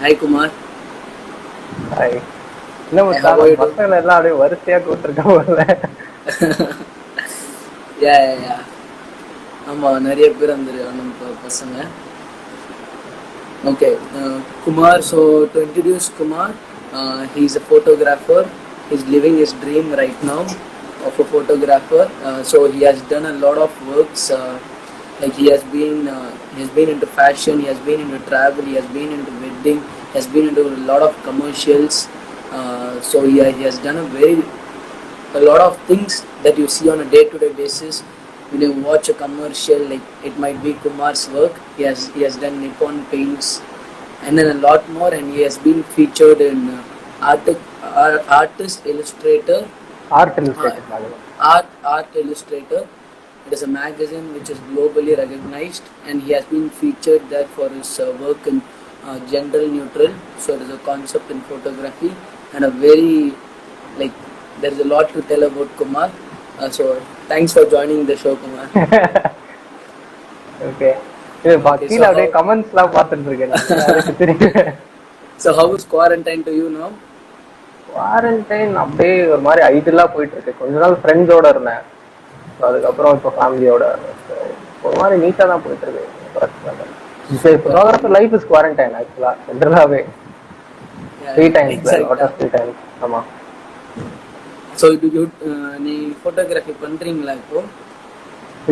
Hi Kumar. Hi. என்ன Hi, மச்சான், how are நம்ம you doing? பசங்களை எல்லாம் அப்படியே வரிசையா கூப்பிட்டுருக்கோம் போல. Yeah. ஆமா நிறைய பேர் வந்துருக்காங்க நம்ம பசங்க. Okay, Kumar. So to introduce Kumar, he's a photographer. He's living his dream right now of a photographer. So he has done a lot of works. Like he has been into fashion. He has been into travel. He has been into wedding. He has been into a lot of commercials. So he has done a lot of things that you see on a day-to-day basis. When you watch a commercial, like it might be Kumar's work. He has done Nippon paints, and then a lot more. And he has been featured in Artist Illustrator, art uh, Illustrator மாதிரி. Art Illustrator. It is a magazine which is globally recognized, and he has been featured there for his work in gender neutral. So it is a concept in photography, and a very like there is a lot to tell about Kumar. So thanks for joining the show, Kumar. Okay. இது Okay, கீழே அப்படியே comments எல்லாம் பார்த்துட்டு இருக்கேன் நான். அதுக்கு தெரியும். so how is quarantine to you now? Quarantine அப்படியே ஒரு மாதிரி ஐடியெல்லாம் போயிட்டு இருக்கு. கொஞ்ச நாள் ஃப்ரெண்ட்ஸோட இருந்தேன். So அதுக்கப்புறம் இப்போ ஃபேமிலியோட. ஒரு மாதிரி நீட்டாக தான் போயிட்டு இருக்கு. ஃபோட்டோகிராஃபர் லைஃப் இஸ் குவாரண்டைன் ஆக்சுவலா ஜென்ரலாகவே. Free times lot of free times. ஆமா. So do you நீ photography பண்றீங்களா இப்போ?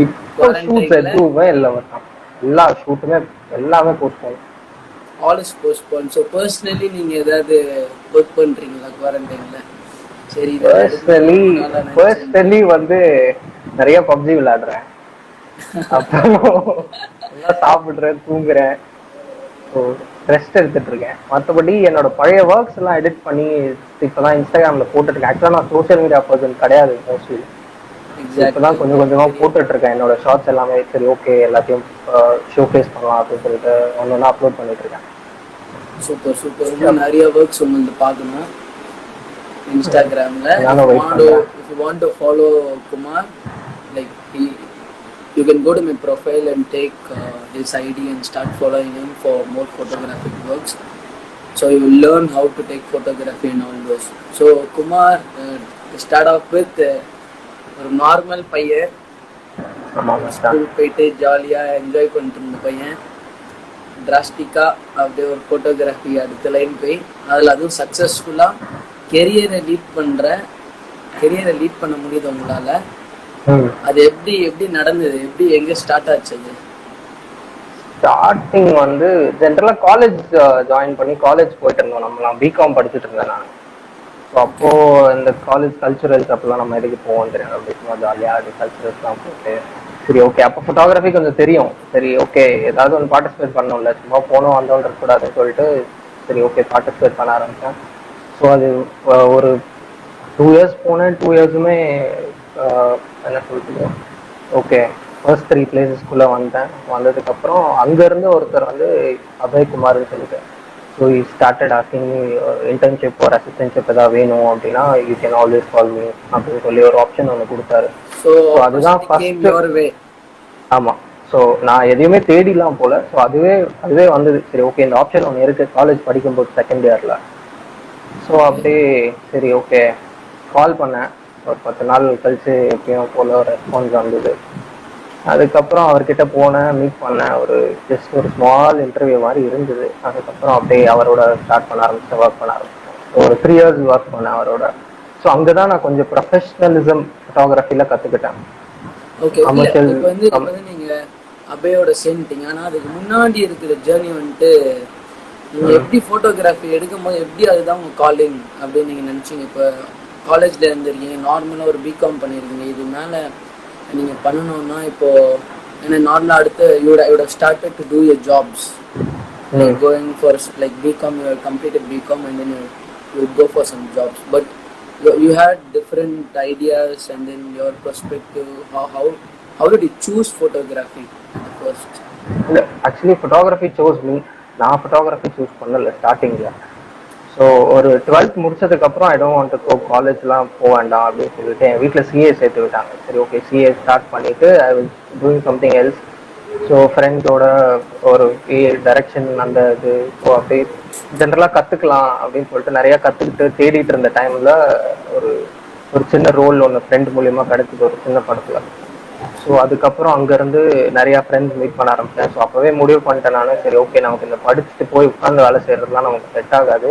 இப்போ ஷூட்ஸ் எதுவுமே இல்லை மச்சான். எல்லா ஷூட்டுமே எல்லாமே postpone. All is postponed. So personally நீங்க ஏதாவது ஒர்க் பண்றீங்களா குவாரண்டைன்ல? சரி பர்சனலி வந்து நிறைய பப்ஜி விளையாடுறேன். அப்புறம் சாப்பிடுறேன், தூங்குறேன், ரெஸ்ட் எடுத்துட்டு இருக்கேன். மற்றபடி என்னோட பழைய ஒர்க்ஸ் எல்லாம் எடிட் பண்ணி இப்பதான் இன்ஸ்டாகிராம்ல போட்டுட்டு இருக்கேன். ஆக்சுவலா நான் சோசியல் மீடியா பர்சன் கிடையாது மோஸ்ட்லி. இப்பதான் கொஞ்சம் கொஞ்சமா போட்டுட்டு இருக்கேன் என்னோட ஷார்ட்ஸ் எல்லாமே. சரி ஓகே எல்லாத்தையும் ஷோகேஸ் பண்ணலாம் அப்படின்னு சொல்லிட்டு ஒன்னொன்னா அப்லோட் பண்ணிட்டு இருக்கேன். சூப்பர். நிறைய ஒர்க்ஸ் உங்களுக்கு பார்க்கணும் இன்ஸ்டாகிராம்ல. If you want to follow Kumar, like you can go to my profile and take his ID and start following him for more photographic works. So you will learn how to take photography and all those. So Kumar, to start off with, ஒரு normal பையன், school போயிட்டு ஜாலியாக enjoy பண்ணிட்டு இருந்த பையன் டிராஸ்டிக்காக அப்படியே ஒரு photography அடுத்த லைன் போய் அதில் அதுவும் சக்ஸஸ்ஃபுல்லாக கெரியரை லீட் பண்ண முடியுது உங்களால். அது எப்படி நடந்தது? எங்கே ஸ்டார்ட் ஆச்சு அது? ஸ்டார்டிங் வந்து ஜென்ரலாக காலேஜ் ஜாயின் பண்ணி காலேஜ் போயிட்டு இருந்தோம். நம்மளாம் பிகாம் படிச்சுட்டு இருந்தேன் நான். ஸோ அப்போ இந்த காலேஜ் கல்ச்சுரல்ஸ் அப்பெல்லாம் நம்ம எதுக்கு போவோம் தெரியும். அப்படி சும்மா ஜாலியாக அது கல்ச்சுரல்ஸ்லாம் போட்டு சரி ஓகே. அப்போ ஃபோட்டோகிராஃபி கொஞ்சம் தெரியும். சரி ஓகே ஏதாவது ஒன்று பார்ட்டிசிபேட் பண்ணோம்ல, சும்மா போனோம் வந்தோன்றது கூடாதுன்னு சொல்லிட்டு சரி ஓகே பார்ட்டிசிபேட் பண்ண ஆரம்பித்தேன். ஸோ அது ஒரு 2 years போனேன். 2 yearsமே என்ன சொல்லிட்டு ஓகே ஃபர்ஸ்ட் 3 places வந்ததுக்கப்புறம் அங்கேருந்து ஒருத்தர் வந்து அபய்குமார்னு சொல்லிட்டு so he started asking me internship or assistantship ஏதாவது வேணும் அப்படின்னா you can always call me அப்படின்னு சொல்லி ஒரு ஆப்ஷன் ஒன்று கொடுத்தாரு. ஸோ அதுதான் ஃபர்ஸ்ட். ஆமாம். ஸோ நான் எதையுமே தேடிலாம் போல. ஸோ அதுவே வந்தது. சரி ஓகே இந்த ஆப்ஷன் ஒன்று இருக்குது காலேஜ் படிக்கும்போது செகண்ட் இயரில். ஸோ அப்படியே சரி ஓகே கால் பண்ணேன். ஒரு 10 நாள் கழிச்சு எப்பயும் போல ஒரு ரெஸ்பான்ஸ் வந்தது. அதுக்கப்புறம் அவர்கிட்ட போனேன், மீட் பண்ணேன். ஜஸ்ட் ஒரு ஸ்மால் இன்டர்வியூ மாதிரி இருந்தது. அதுக்கப்புறம் அப்படியே அவரோட ஸ்டார்ட் பண்ண ஆரம்பிச்சேன், ஒர்க் பண்ண ஆரம்பிச்சேன். ஒரு 3 years ஒர்க் பண்ணேன் அவரோட. ஸோ அங்கதான் நான் கொஞ்சம் ப்ரொஃபஷனலிசம் ஃபோட்டோகிராஃபில கத்துக்கிட்டேன். நீங்க அபயோட சேர்ந்துட்டீங்க. ஆனா அதுக்கு முன்னாடி இருக்கிற ஜேர்னி வந்துட்டு நீங்க எப்படி போட்டோகிராஃபி எடுக்கும் போது எப்படி அதுதான் உங்க காலிங் அப்படின்னு நீங்க நினைச்சீங்க? இப்ப காலேஜ்ல இருந்திருக்கீங்க, நார்மலா ஒரு பிகாம் பண்ணிருக்கீங்க, இது மேல நீங்க பண்ணணும்னா இப்போ என்ன நார்மலா அடுத்து you would have started to do your jobs, like going for like BCom, you have completed BCom and then you would go for some jobs, but you had different ideas and then your perspective. How did you choose photography at first? Actually photography chose me. நான் photography choose பண்ணல ஸ்டார்டிங்ல. So ஒரு 12th முடிச்சதுக்கு அப்புறம் I don't want to go காலேஜ்லாம் போக வேண்டாம் அப்படின்னு சொல்லிட்டு என் வீட்டில் சிஏ சேர்த்து விட்டாங்க. சரி ஓகே சிஏ ஸ்டார்ட் பண்ணிட்டு ஐ was doing something else. So ஃப்ரெண்ட்ஸோட ஒரு டைரக்ஷன் அந்த இது ஸோ அப்படியே ஜென்ரலாக கற்றுக்கலாம் அப்படின்னு சொல்லிட்டு நிறையா கற்றுக்கிட்டு தேடிட்டு இருந்த டைமில் ஒரு ஒரு சின்ன ரோல் ஒன்று ஃப்ரெண்ட் மூலியமா கிடைச்சிது ஒரு சின்ன படத்தில். ஸோ அதுக்கப்புறம் அங்கேருந்து நிறையா ஃப்ரெண்ட்ஸ் மீட் பண்ண ஆரம்பித்தேன். ஸோ அப்போவே முடிவு பண்ணிட்டேன் நான், சரி ஓகே நமக்கு இந்த படிச்சுட்டு போய் உட்காந்து வேலை செய்கிறதுலாம் நமக்கு செட் ஆகாது,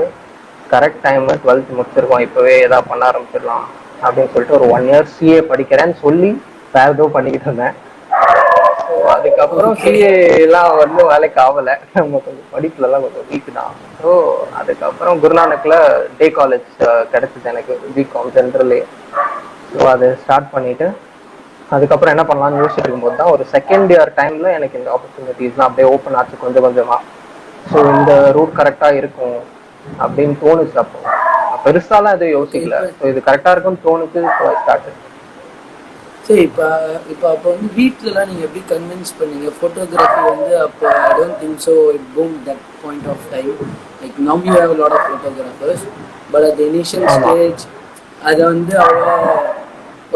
கரெக்ட் டைமில் 12th முடிச்சிருக்கோம், இப்போவே எதாவது பண்ண ஆரம்பிச்சிடலாம் அப்படின்னு சொல்லிட்டு ஒரு 1 year சிஏ படிக்கிறேன்னு சொல்லி வேறு ஏதோ பண்ணிக்கிட்டு இருந்தேன். ஸோ அதுக்கப்புறம் சிஏலாம் வந்து வேலைக்கு ஆகலை, நம்ம கொஞ்சம் படிப்புலலாம் கொஞ்சம் வீக் தான். ஸோ அதுக்கப்புறம் குருநானக்கில் டே காலேஜ் கிடச்சிது எனக்கு, பிகாம் ஜென்ரலே. ஸோ அதை ஸ்டார்ட் பண்ணிவிட்டு அதுக்கப்புறம் என்ன பண்ணலாம்னு யோசிச்சுட்டு இருக்கும்போது தான் ஒரு செகண்ட் இயர் டைமில் எனக்கு இந்த ஆப்பர்ச்சுனிட்டிஸ்லாம் அப்படியே ஓப்பன் ஆச்சு கொஞ்சம் கொஞ்சமாக. ஸோ இந்த ரூட் கரெக்டாக இருக்கும் அப்படின்னு தோணுச்சு. அப்போ பெருசாலாம் எதுவும் யோசிக்கல, ஸோ இது கரெக்டாக இருக்கும்னு தோணுச்சு. So start. சரி, இப்போ அப்போ வந்து வீட்டிலலாம் நீங்கள் எப்படி கன்வின்ஸ் பண்ணீங்க? ஃபோட்டோகிராஃபி வந்து அப்போ I don't think so it boom that point of time. Like now you have lot of photographers, but at initial stage அதை வந்து அவ்வளோ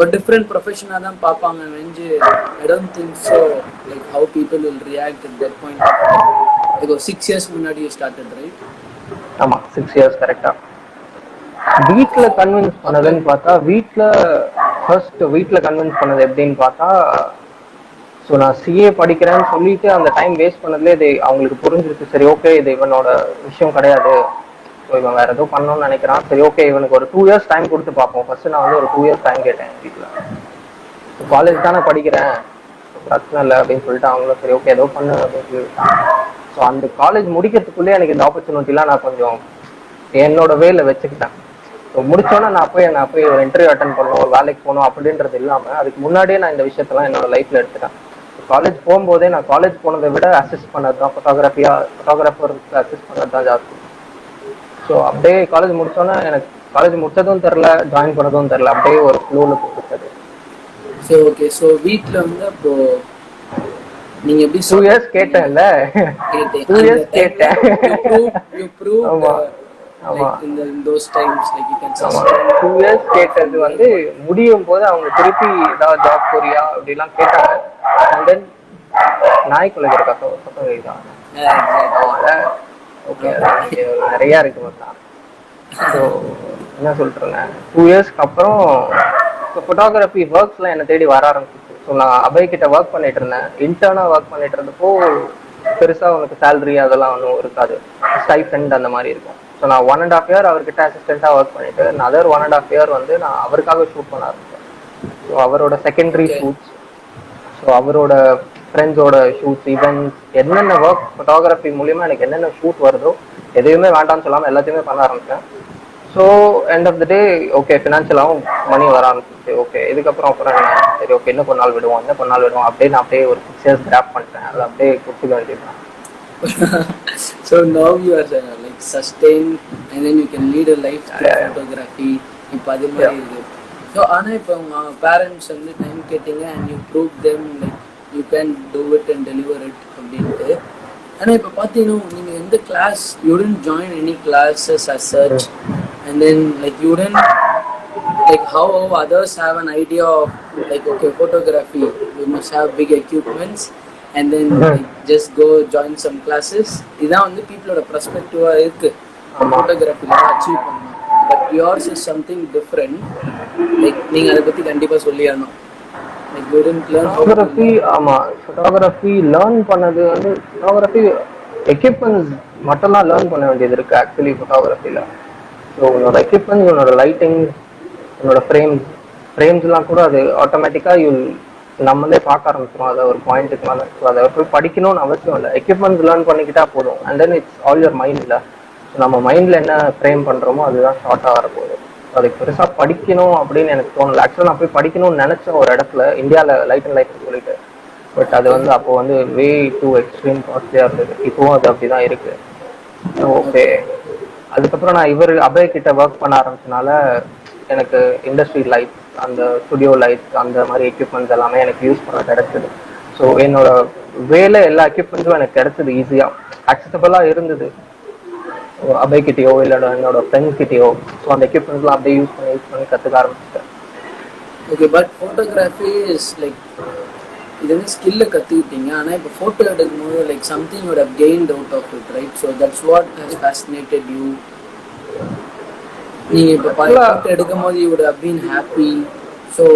ஒரு டிஃப்ரெண்ட் ப்ரொஃபஷனாக தான் பார்ப்பாங்க வெஞ்சு. I don't think so like how people will react at that point of time. Like ஒரு 6 years முன்னாடி யூ ஸ்டார்டட், ரைட்? ஆமாம், 6 years கரெக்டாக. வீட்டில் கன்வின்ஸ் பண்ணதுன்னு பார்த்தா, வீட்டில் கன்வின்ஸ் பண்ணது எப்படின்னு பார்த்தா, ஸோ நான் சிஏ படிக்கிறேன்னு சொல்லிட்டு அந்த டைம் வேஸ்ட் பண்ணதுலேயே இது அவங்களுக்கு புரிஞ்சிருக்கு. சரி ஓகே, இது இவனோட விஷயம் கிடையாது, ஸோ இவன் வேறு ஏதோ பண்ணணும்னு நினைக்கிறான், சரி ஓகே இவனுக்கு ஒரு 2 years டைம் கொடுத்து பார்ப்போம். ஃபர்ஸ்ட் நான் வந்து ஒரு 2 years டைம் கேட்டேன் வீட்டில். ஸோ காலேஜ் தானே படிக்கிறேன், பிரச்சனை இல்லை அப்படின்னு சொல்லிட்டு அவங்களும் சரி ஓகே ஏதோ பண்ணு அப்படின்னு சொல்லிட்டாங்க. ஸோ அந்த காலேஜ் முடிக்கிறதுக்குள்ளே எனக்கு இந்த ஆப்பர்ச்சுனிட்டிலாம் நான் கொஞ்சம் என்னோட வேலை வச்சுக்கிட்டேன். ஸோ முடிச்சோன்னா நான் போய் ஒரு இன்டர்வியூ அட்டன் பண்ணணும், ஒரு வேலைக்கு போகணும் அப்படின்றது இல்லாமல் அதுக்கு முன்னாடியே நான் இந்த விஷயத்தெல்லாம் என்னோட லைஃப்பில் எடுத்துட்டேன். காலேஜ் போகும்போதே நான் காலேஜ் போனதை விட அசிஸ்ட் பண்ணது தான் ஃபோட்டோகிராஃபருக்கு அசிஸ்ட் பண்ணது தான் ஜாஸ்தி. ஸோ அப்படியே காலேஜ் முடிச்சோன்னா எனக்கு காலேஜ் முடிச்சதும் தெரில, ஜாயின் பண்ணதும் தெரில, அப்படியே ஒரு ஃப்ளோவில் போட்டுருக்குது. ஸோ ஓகே, ஸோ வீட்டில் வந்து அப்போ நீங்க எப்படி 2 years கேட்டேன்ல, 2 years கேட்டேன். ஆமா, இந்த those times like you can sustain 2 years கேட்டது வந்து முடியும் போது அவங்க திருப்பி ஏதாவது ஜாப் போறியா அப்படிலாம் கேட்டாங்க. அண்ட் தென் நாய்க்குள்ள இருக்க சத்தம் கேட்குதான். ஓகே, நிறைய இருக்கு மொத்தம். ஸோ என்ன சொல்றேங்க, 2 yearsக்கு அப்புறம் ஃபோட்டோகிராஃபி ஒர்க்ஸ்லாம் என்னை தேடி வர ஆரம்பிச்சிச்சு. ஸோ நான் அபய் கிட்ட ஒர்க் பண்ணிட்டு இருந்தேன், இன்டர்னாக ஒர்க் பண்ணிட்டு இருந்தப்போ பெருசாக உனக்கு சேலரி அதெல்லாம் ஒன்றும் இருக்காது, ஸ்டைஃபண்ட் அந்த மாதிரி இருக்கும். ஸோ நான் 1.5 year அவர்கிட்ட அசிஸ்டண்ட்டாக ஒர்க் பண்ணிட்டு அதர் 1.5 year வந்து நான் அவருக்காக ஷூட் பண்ண ஆரம்பிச்சேன். ஸோ அவரோட செகண்டரி ஷூட்ஸ், ஸோ அவரோட ஃப்ரெண்ட்ஸோட ஷூட்ஸ், ஈவெண்ட்ஸ், என்னென்ன ஒர்க் ஃபோட்டோகிராஃபி மூலியமாக எனக்கு என்னென்ன ஷூட் வருதோ எதையுமே வேண்டாம்னு சொல்லாமல் எல்லாத்தையுமே பண்ண ஆரம்பித்தேன். So end of the day okay ஃபினான்ஷியலாகவும் மணி வர ஆரம்பிச்சிச்சு. ஓகே இதுக்கப்புறம் என்ன, சரி ஓகே இன்னும் கொஞ்ச நாள் விடுவோம் அப்படியே நான் அப்படியே ஒரு 6 years கிராப் பண்ணிட்டேன். அதை அப்படியே கொடுத்துக்க வேண்டியதுதான். So now you are like sustained and then you can lead a life through photography. இப்போ அது மாதிரி இருக்கு. ஸோ ஆனால் இப்போ உங்கள் பேரண்ட்ஸ் வந்து டைம் கேட்டீங்க and you proved them like you can do it and deliver it அப்படின்ட்டு. ஆனால் இப்போ பார்த்தீங்கன்னா நீங்கள் எந்த class, you didn't join any classes as such, and then like you didn't like how others have an idea of like okay photography you must have big equipments and then like, just go join some classes. இதான் வந்து பீப்புளோட பெர்ஸ்பெக்டிவா இருக்கு ஃபோட்டோகிராஃபில achieve பண்ணலாம். But yours is something different. Like நீங்க அதை பத்தி கண்டிப்பா சொல்லிடணும். Like you didn't learn photography. ஆமா, ஃபோட்டோகிராஃபி லேர்ன் பண்ணது வந்து ஃபோட்டோகிராஃபி எக்யூப்மெண்ட்ஸ் மட்டும்தான் லேர்ன் பண்ண வேண்டியது இருக்கு ஆக்சுவலி ஃபோட்டோகிராஃபில. ஸோ உன்னோட எக்யூப்மெண்ட்ஸ், உன்னோட லைட்டிங், உன்னோட ஃப்ரேம்ஸ்லாம் கூட அது ஆட்டோமேட்டிக்காக நம்மளே பார்க்க ஆரம்பிச்சிடும் அதை ஒரு பாயிண்ட்டுக்கு மேலே. ஸோ அதை போய் படிக்கணும்னு அவசியம் இல்லை, எக்யூப்மெண்ட்ஸ் லேர்ன் பண்ணிக்கிட்டா போதும். And then it's all your மைண்டில். ஸோ நம்ம மைண்டில் என்ன ஃப்ரேம் பண்ணுறோமோ அதுதான் ஷார்ட்டாக வரப்போகுது. அதுக்கு பெருசாக படிக்கணும் அப்படின்னு எனக்கு தோணலை. ஆக்சுவலாக நான் போய் படிக்கணும்னு நினச்சேன் ஒரு இடத்துல, இந்தியாவில் லைட் அண்ட் லைட் சொல்லிட்டு. பட் அது வந்து அப்போ வந்து வே டூ எக்ஸ்ட்ரீம் காஸ்ட்லியாக இருந்தது. இப்போவும் அது அப்படி தான் இருக்குது. ஓகே, அதுக்கப்புறம் நான் அபய் கிட்ட ஒர்க் பண்ண ஆரம்பிச்சனால எனக்கு இண்டஸ்ட்ரி லைட்ஸ், அந்த ஸ்டுடியோ லைட்ஸ், அந்த மாதிரி எக்யூப்மெண்ட்ஸ் எல்லாமே எனக்கு யூஸ் பண்ண கிடைச்சது. ஸோ என்னோட வேலை எல்லா எக்யூப்மெண்ட்ஸும் எனக்கு கிடைச்சது ஈஸியாக, அக்சசபிளாக இருந்தது அபய் கிட்டேயோ இல்லை என்னோட ஃப்ரெண்ட்ஸ் கிட்டேயோ. ஸோ அந்த எக்யூப்மெண்ட்ஸ்லாம் அப்படியே யூஸ் பண்ணி கற்றுக்க ஆரம்பிச்சிட்டேன். Okay, but photography is like இது வந்து ஸ்கில்லை கற்றுக்கிட்டீங்க. ஆனால் இப்போ ஃபோட்டோ எடுக்கும்போது like something would have gained out of it, right? So that's what has fascinated you. நீங்கள் இப்போ ஃபோட்டோ எடுக்கும் போது you would have been happy. So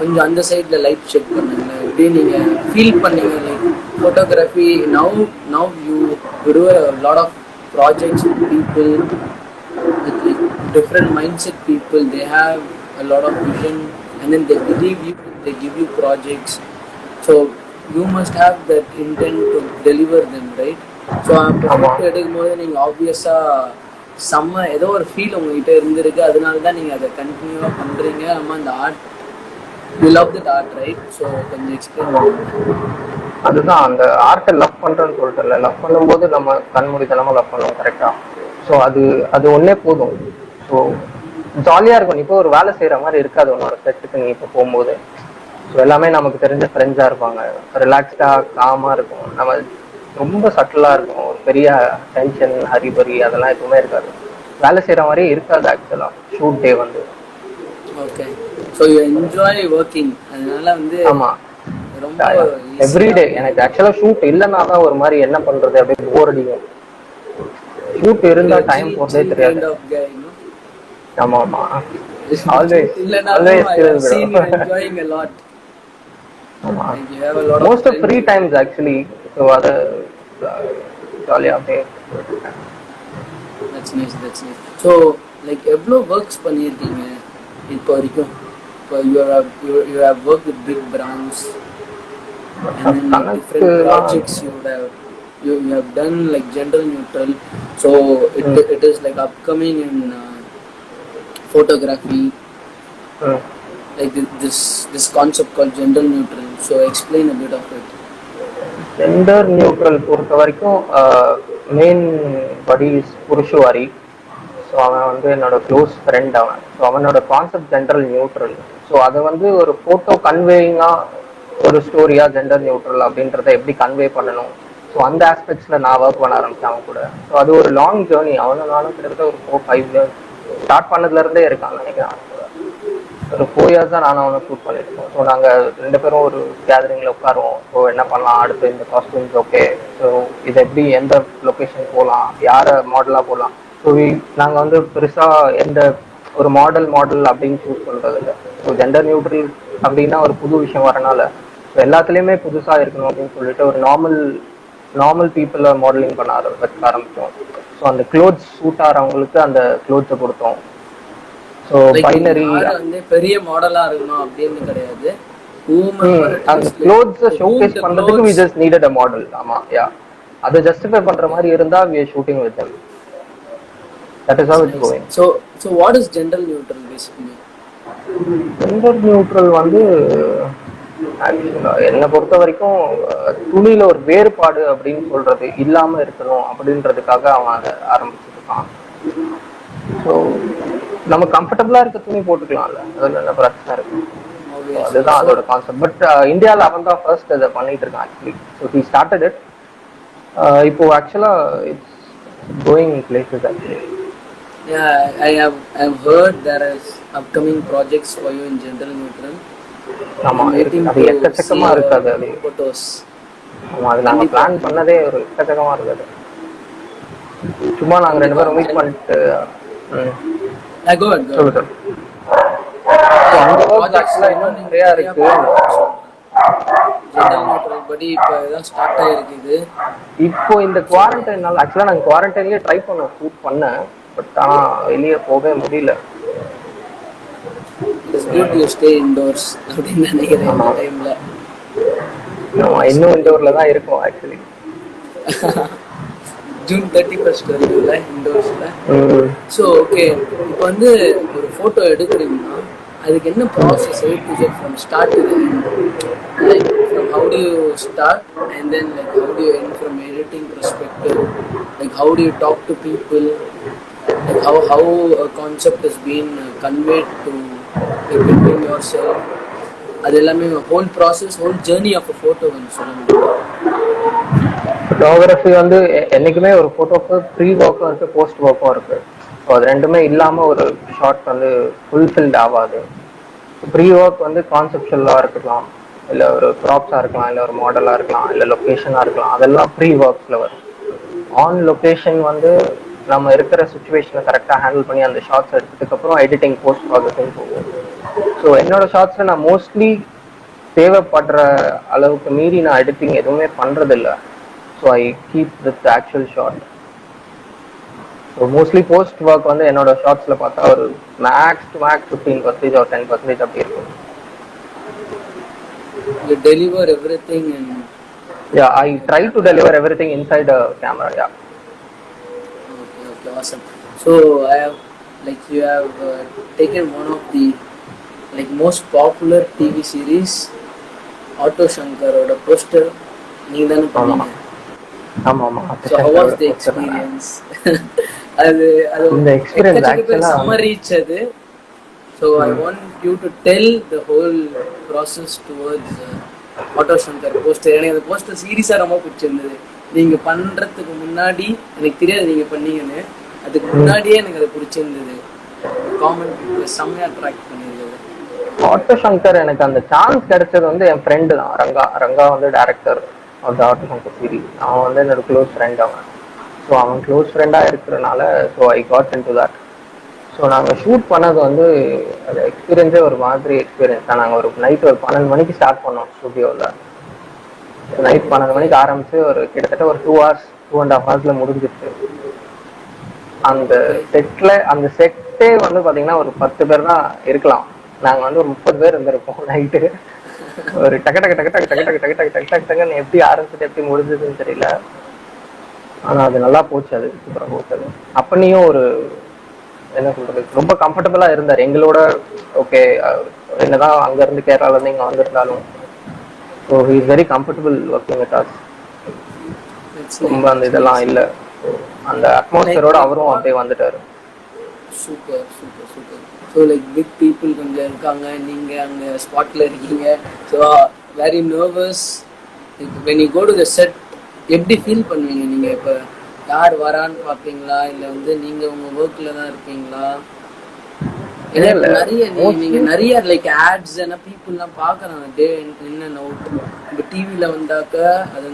கொஞ்சம் அந்த சைடில் லைட் செக் பண்ணுங்க. எப்படி நீங்கள் ஃபீல் பண்ணீங்க like photography now you do a lot of projects with people with like different mindset people. They have a lot of vision and then they believe you, they give you projects. So you must have that intent to deliver them, right? So photo எடுக்கும்போது நீங்கள் ஆப்வியஸாக செம்ம ஏதோ ஒரு feel உங்ககிட்ட இருந்திருக்கு. அதனால தான் நீங்கள் அதை கண்டினியூவாக பண்ணுறீங்க. நம்ம அந்த art, you love that art, right? So கொஞ்சம் எக்ஸ்பிளைன் பண்ணுங்க. அதுதான் அந்த ஆர்ட்டை லவ் பண்றேன்னு சொல்லிட்டு லவ் பண்ணும்போது நம்ம கண்மூடித்தனமா லவ் பண்ணுவோம், கரெக்டா? ஸோ அது ஒன்னே போதும். ஸோ ஜாலியா இருக்கும். இப்போ ஒரு வேலை செய்யற மாதிரி இருக்காது உன்னோட செட்டுக்கு நீ இப்போ போகும்போது. ஸோ எல்லாமே நமக்கு தெரிஞ்ச ஃப்ரெண்ட்ஸா இருப்பாங்க, ரிலாக்ஸ்டா காமா இருக்கும். நம்ம ரொம்ப சட்டிலா இருக்கும். ஒரு பெரிய டென்ஷன் ஹரிபரி அதெல்லாம் எதுவுமே இருக்காது. வேலை செய்யற மாதிரியே இருக்காது ஆக்சுவலா ஷூட் டே வந்து. Okay, so you enjoy working. அதனால வந்து ஆமா, ரொம்ப எவ்ரிடே. எனக்கு ஆக்சுவலா ஷூட் இல்லைன்னா தான் ஒரு மாதிரி என்ன பண்றது அப்படியே போர் அடிக்கும். ஷூட் இருந்தா டைம் போறதே தெரியாது. ஆமா ஆமா, ஆல்வேஸ் enjoying a lot. ஆமா, You have a lot of most of free times actually. So அதை ஜாலியாக அப்படியே. That's nice, that's nice. So like எவ்வளோ ஒர்க்ஸ் பண்ணியிருக்கீங்க இப்போ வரைக்கும்? இப்போ you have worked with big brands and then like different projects you have done like gender neutral. So it is like upcoming in photography, like this concept called gender neutral. So explain a bit of it. Gender neutral பொறுத்த வரைக்கும் main படி புருஷுவாரி. So அவன் வந்து என்னோட close friend அவன். So அவனோட concept gender neutral. So அதை வந்து ஒரு ஃபோட்டோ கன்வேயிங்காக ஒரு ஸ்டோரியா ஜெண்டர் நியூட்ரல் அப்படின்றத எப்படி கன்வே பண்ணணும், ஸோ அந்த ஆஸ்பெக்ட்ஸில் நான் ஒர்க் பண்ண ஆரம்பித்தேன் அவன் கூட. ஸோ அது ஒரு லாங் ஜேர்னி. அவனாலும் கிட்டத்தட்ட ஒரு 4-5 இயர்ஸ் ஸ்டார்ட் பண்ணதுலேருந்தே இருக்கான் நினைக்கிறேன். ஒரு 4 இயர்ஸ் தான் நானும் அவனை ஷூட் பண்ணியிருக்கோம். ஸோ நாங்கள் 2 பேரும் ஒரு கேதரிங்கில் உட்காருவோம். ஸோ என்ன பண்ணலாம், அடுத்து இந்த காஸ்டியூம்ஸ் ஓகே, ஸோ இது எப்படி எந்த லொக்கேஷன் போகலாம், யாரை மாடலாக போகலாம். ஸோ நாங்கள் வந்து பெருசாக எந்த ஒரு மாடல் அப்படின்னு சூஸ் பண்ணுறது இல்லை. ஸோ ஜெண்டர் நியூட்ரல் அப்படின்னா ஒரு புது விஷயம் வரனால ஸோ எல்லாத்துலேயுமே புதுசாக இருக்கணும் அப்படின்னு சொல்லிட்டு ஒரு நார்மல் பீப்புளை மாடலிங் பண்ண ஆரம்பித்தோம். ஸோ அந்த க்ளோத்ஸ் சூட் ஆகிறவங்களுக்கு அந்த க்ளோத்ஸை கொடுத்தோம். ஸோ பைனரி வந்து பெரிய மாடலா இருக்கணும் அப்படின்னு கிடையாது. அந்த க்ளோத்ஸை ஷோகேஸ் பண்றதுக்கு we just needed a model. ஆமா, யா, அதை ஜஸ்டிஃபை பண்ற மாதிரி இருந்தா we are shooting with them. That is how it's going. So what is gender neutral basically? Gender neutral வந்து என்னை பொறுத்த வரைக்கும் துணியில ஒரு வேறுபாடு அப்படின்னு சொல்றது இல்லாம இருக்கணும் அப்படின்றதுக்காக அவன் அதை ஆரம்பிச்சிருக்கான். ஸோ நம்ம கம்ஃபர்டபுளா இருக்க துணி போட்டுக்கலாம்ல, அதுல என்ன பிரச்சனை இருக்கு. அதுதான் அதோட கான்செப்ட். பட் இந்தியாவில் அவன் தான் ஃபர்ஸ்ட் அதை பண்ணிட்டு இருக்கான் actually. So he started it. இப்போ ஆக்சுவலா it's going places actually. Yeah, I have heard there is upcoming projects for you in gender neutral. ஆமா, அது எக்கச்சக்கமா இருக்காது அது போட்டோஸ். ஆமா, அது நாங்க பிளான் பண்ணதே ஒரு எக்கச்சக்கமா இருக்காது. சும்மா நாங்க 2 பேரும் மீட் பண்ணிட்டு go ahead. அந்த ப்ராஜெக்ட்ஸ் இன்னும் நிறைய இருக்கு. ஜெண்டர் நியூட்ரல் படி இப்போ ஏதாவது ஸ்டார்ட் ஆகிருக்குது. இப்போ இந்த குவாரண்டைனால ஆக்சுவலாக நாங்கள் குவாரண்டைன்லேயே ட்ரை ஷூட் பண்ணேன். பட் ஆனால் வெளியே போகவே முடியல. It's good to stay indoors அப்படின்னு நினைக்கிறேன் இந்த டைம்ல. இன்னும் இண்டோர்ல தான் இருக்கும் ஆக்சுவலி. ஜூன் 31 வரைக்கும்ல இண்டோர்ஸ்ல. ஸோ ஓகே, இப்போ வந்து ஒரு ஃபோட்டோ எடுக்கிறீங்கன்னா அதுக்கு என்ன process A to Z from start to end? Like from how do you start and then like how do you end from editing perspective? Like how do you talk to people? Like how a concept has been conveyed to like between yourself? அது எல்லாமே whole process, whole journey of a photo வந்து சொல்ல முடியும். Photography வந்து என்றைக்குமே ஒரு ஃபோட்டோக்கு pre ஒர்க்கும் இருக்குது, போஸ்ட் ஒர்க்கும் இருக்குது. ஸோ அது ரெண்டுமே இல்லாமல் ஒரு ஷார்ட் வந்து ஃபுல்ஃபில்ட் ஆகாது. ப்ரீ ஒர்க் வந்து கான்செப்ஷுவலாக இருக்கலாம், இல்லை ஒரு ப்ராப்ஸாக இருக்கலாம், இல்லை ஒரு மாடலாக இருக்கலாம், இல்லை லொக்கேஷனாக இருக்கலாம், அதெல்லாம் ப்ரீ ஒர்க்ஸில் வரும். ஆன் லொக்கேஷன் வந்து நம்ம இருக்கிற சுச்சுவேஷனை கரெக்டாக ஹேண்டில் பண்ணி அந்த ஷார்ட்ஸ் எடுத்ததுக்கப்புறம் எடிட்டிங் போஸ்ட் ப்ராசஸிங் போகும். ஸோ என்னோட ஷார்ட்ஸில் நான் மோஸ்ட்லி தேவைப்படுற அளவுக்கு மீறி நான் எடிட்டிங் எதுவுமே பண்ணுறதில்ல. So I keep with actual short. So mostly post work வந்து என்னோட ஷார்ட்ஸில் பார்த்தா ஒரு மேக்ஸ் டு மேக்ஸ் 15% or 10% அப்படி இருக்கும். You deliver everything in. Yeah, I try to deliver everything inside the camera. Yeah. Okay, awesome. So I have, like, you have taken one of the like most popular TV series, Auto Shankar oda poster நீங்க தான பண்ணீங்க. ஆமா. So how was the experience? அது இந்த experience ஆக்சுவலா summer reach அது. So I want you to tell the whole process towards Auto Shankar poster. எனக்கு அந்த போஸ்டர் சீரியஸா ரொம்ப பிடிச்சிருந்தது. நீங்க பண்றதுக்கு முன்னாடி எனக்கு தெரியாது நீங்க பண்ணீங்கன்னு, அதுக்கு முன்னாடியே எனக்கு அது பிடிச்சிருந்தது. காமெண்ட் செம்மையா அட்ராக்ட் பண்ணிருந்தது. ஆட்டோ சங்கர் எனக்கு அந்த சான்ஸ் கிடைச்சது வந்து என் ஃப்ரெண்டு தான், ரங்கா வந்து director of the auto Shankar series. அவன் வந்து என்னோட க்ளோஸ் ஃப்ரெண்ட் அவன். ஸோ அவன் க்ளோஸ் ஃப்ரெண்டாக இருக்கிறனால so I got into that. So நாங்கள் ஷூட் பண்ணது வந்து அந்த எக்ஸ்பீரியன்ஸே ஒரு மாதிரி எக்ஸ்பீரியன்ஸ் தான். நாங்கள் ஒரு நைட் ஒரு 12 மணிக்கு ஸ்டார்ட் பண்ணோம் ஸ்டுடியோவில். நைட் 12 மணிக்கு ஆரம்பிச்சு ஒரு கிட்டத்தட்ட ஒரு 2 hours 2.5 hours முடிஞ்சிருச்சு. அந்த செட்டே வந்து பார்த்தீங்கன்னா ஒரு 10 பேர் தான் இருக்கலாம். நாங்கள் வந்து ஒரு 30 பேர் இருந்திருப்போம் நைட்டு. ஒரு டக்கு டக்குன்னு எப்படி ஆரம்பிச்சுட்டு எப்படி முடிஞ்சதுன்னு தெரியல. ஆனால் அது நல்லா போச்சு, அது சூப்பராக போச்சு. அது அப்பனையும் ஒரு என்ன சொல்றது, ரொம்ப கம்ஃபர்டபுளா இருந்தார் எங்களோட. ஓகே, என்னதான் அங்க இருந்து கேரளால இருந்து இங்க வந்திருந்தாலும் so he is very comfortable working with us. ரொம்ப அந்த இதெல்லாம் இல்ல, அந்த அட்மாஸ்பியரோட அவரும் அப்படியே வந்துட்டாரு. Super. So like big people கொஞ்சம் இருக்காங்க, நீங்க அங்க ஸ்பாட்ல இருக்கீங்க. So very nervous. when you go to the set எப்படி ஃபீல் பண்ணுவீங்க நீங்க? இப்போ யார் வரான்னு பார்ப்பீங்களா, இல்லை வந்து நீங்க உங்க ஒர்க்ல தான் இருப்பீங்களா? நீங்க நிறைய லைக் ஆட்ஸ் என்ன பீப்புள்லாம் பார்க்குறாங்க டே இன் அண்ட் அவுட். இப்போ டிவியில் வந்தாக்க அது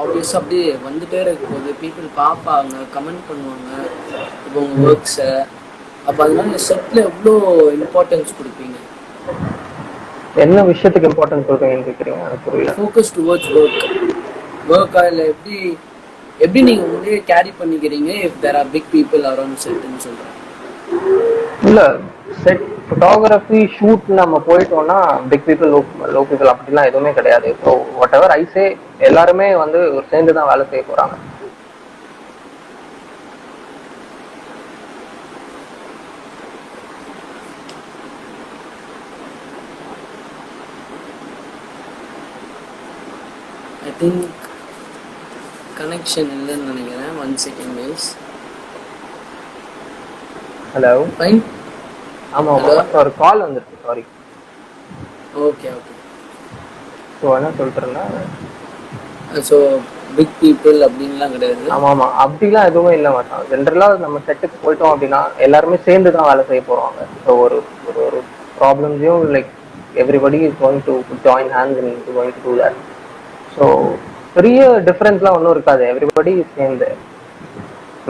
ஆப்வியஸாக அப்படியே வந்துட்டே இருக்கும் போது பீப்புள் பார்ப்பாங்க, கமெண்ட் பண்ணுவாங்க இப்போ உங்கள் ஒர்க்ஸை. அப்போ அதனால செட்டில் எவ்வளோ இம்பார்ட்டன்ஸ் கொடுப்பீங்க? என்ன விஷயத்துக்கு இம்பார்ட்டன்ஸ் கொடுப்பீங்கன்னு கேட்குறீங்க? ஃபோக்கஸ் டுவர்ட்ஸ் ஒர்க்கா இல்லை எப்படி நீங்க உங்களே கேரி பண்ணிக்கிறீங்க if there are big people around செட்னு சொல்றேன்? இல்ல, செட் ஃபோட்டோகிராஃபி ஷூட் நம்ம போயிட்டோம்னா பிக் பீப்புள் லோ பீப்புள் அப்படிலாம் எதுவுமே கிடையாது. ஸோ வாட் எவர் ஐ சே, எல்லாருமே வந்து ஒரு சேர்ந்து தான் வேலை செய்ய போறாங்க. ஐ திங்க் கனெக்ஷன் இல்லைன்னு நினைக்கிறேன். 1 second guys. Hello, fine. ஆமாம், ஒரு கால் வந்துருக்கு, சாரி. ஓகே. ஸோ என்ன சொல்கிறேன்னா, ஸோ பிக் பீப்புள் அப்படின்லாம் கிடையாது. ஆமாம், அப்படிலாம் எதுவுமே இல்லை மாட்டான். ஜென்ரலாக நம்ம செட்டுக்கு போயிட்டோம் அப்படின்னா எல்லாருமே சேர்ந்து தான் வேலை செய்ய போகிறாங்க. ஸோ ஒரு ஒரு ப்ராப்ளம்ஸையும் like everybody is going to join hands in going to do that. So பெரிய டிஃப்ரென்ஸ்லாம் ஒன்றும் இருக்காது. எவ்ரிபடி சேர்ந்து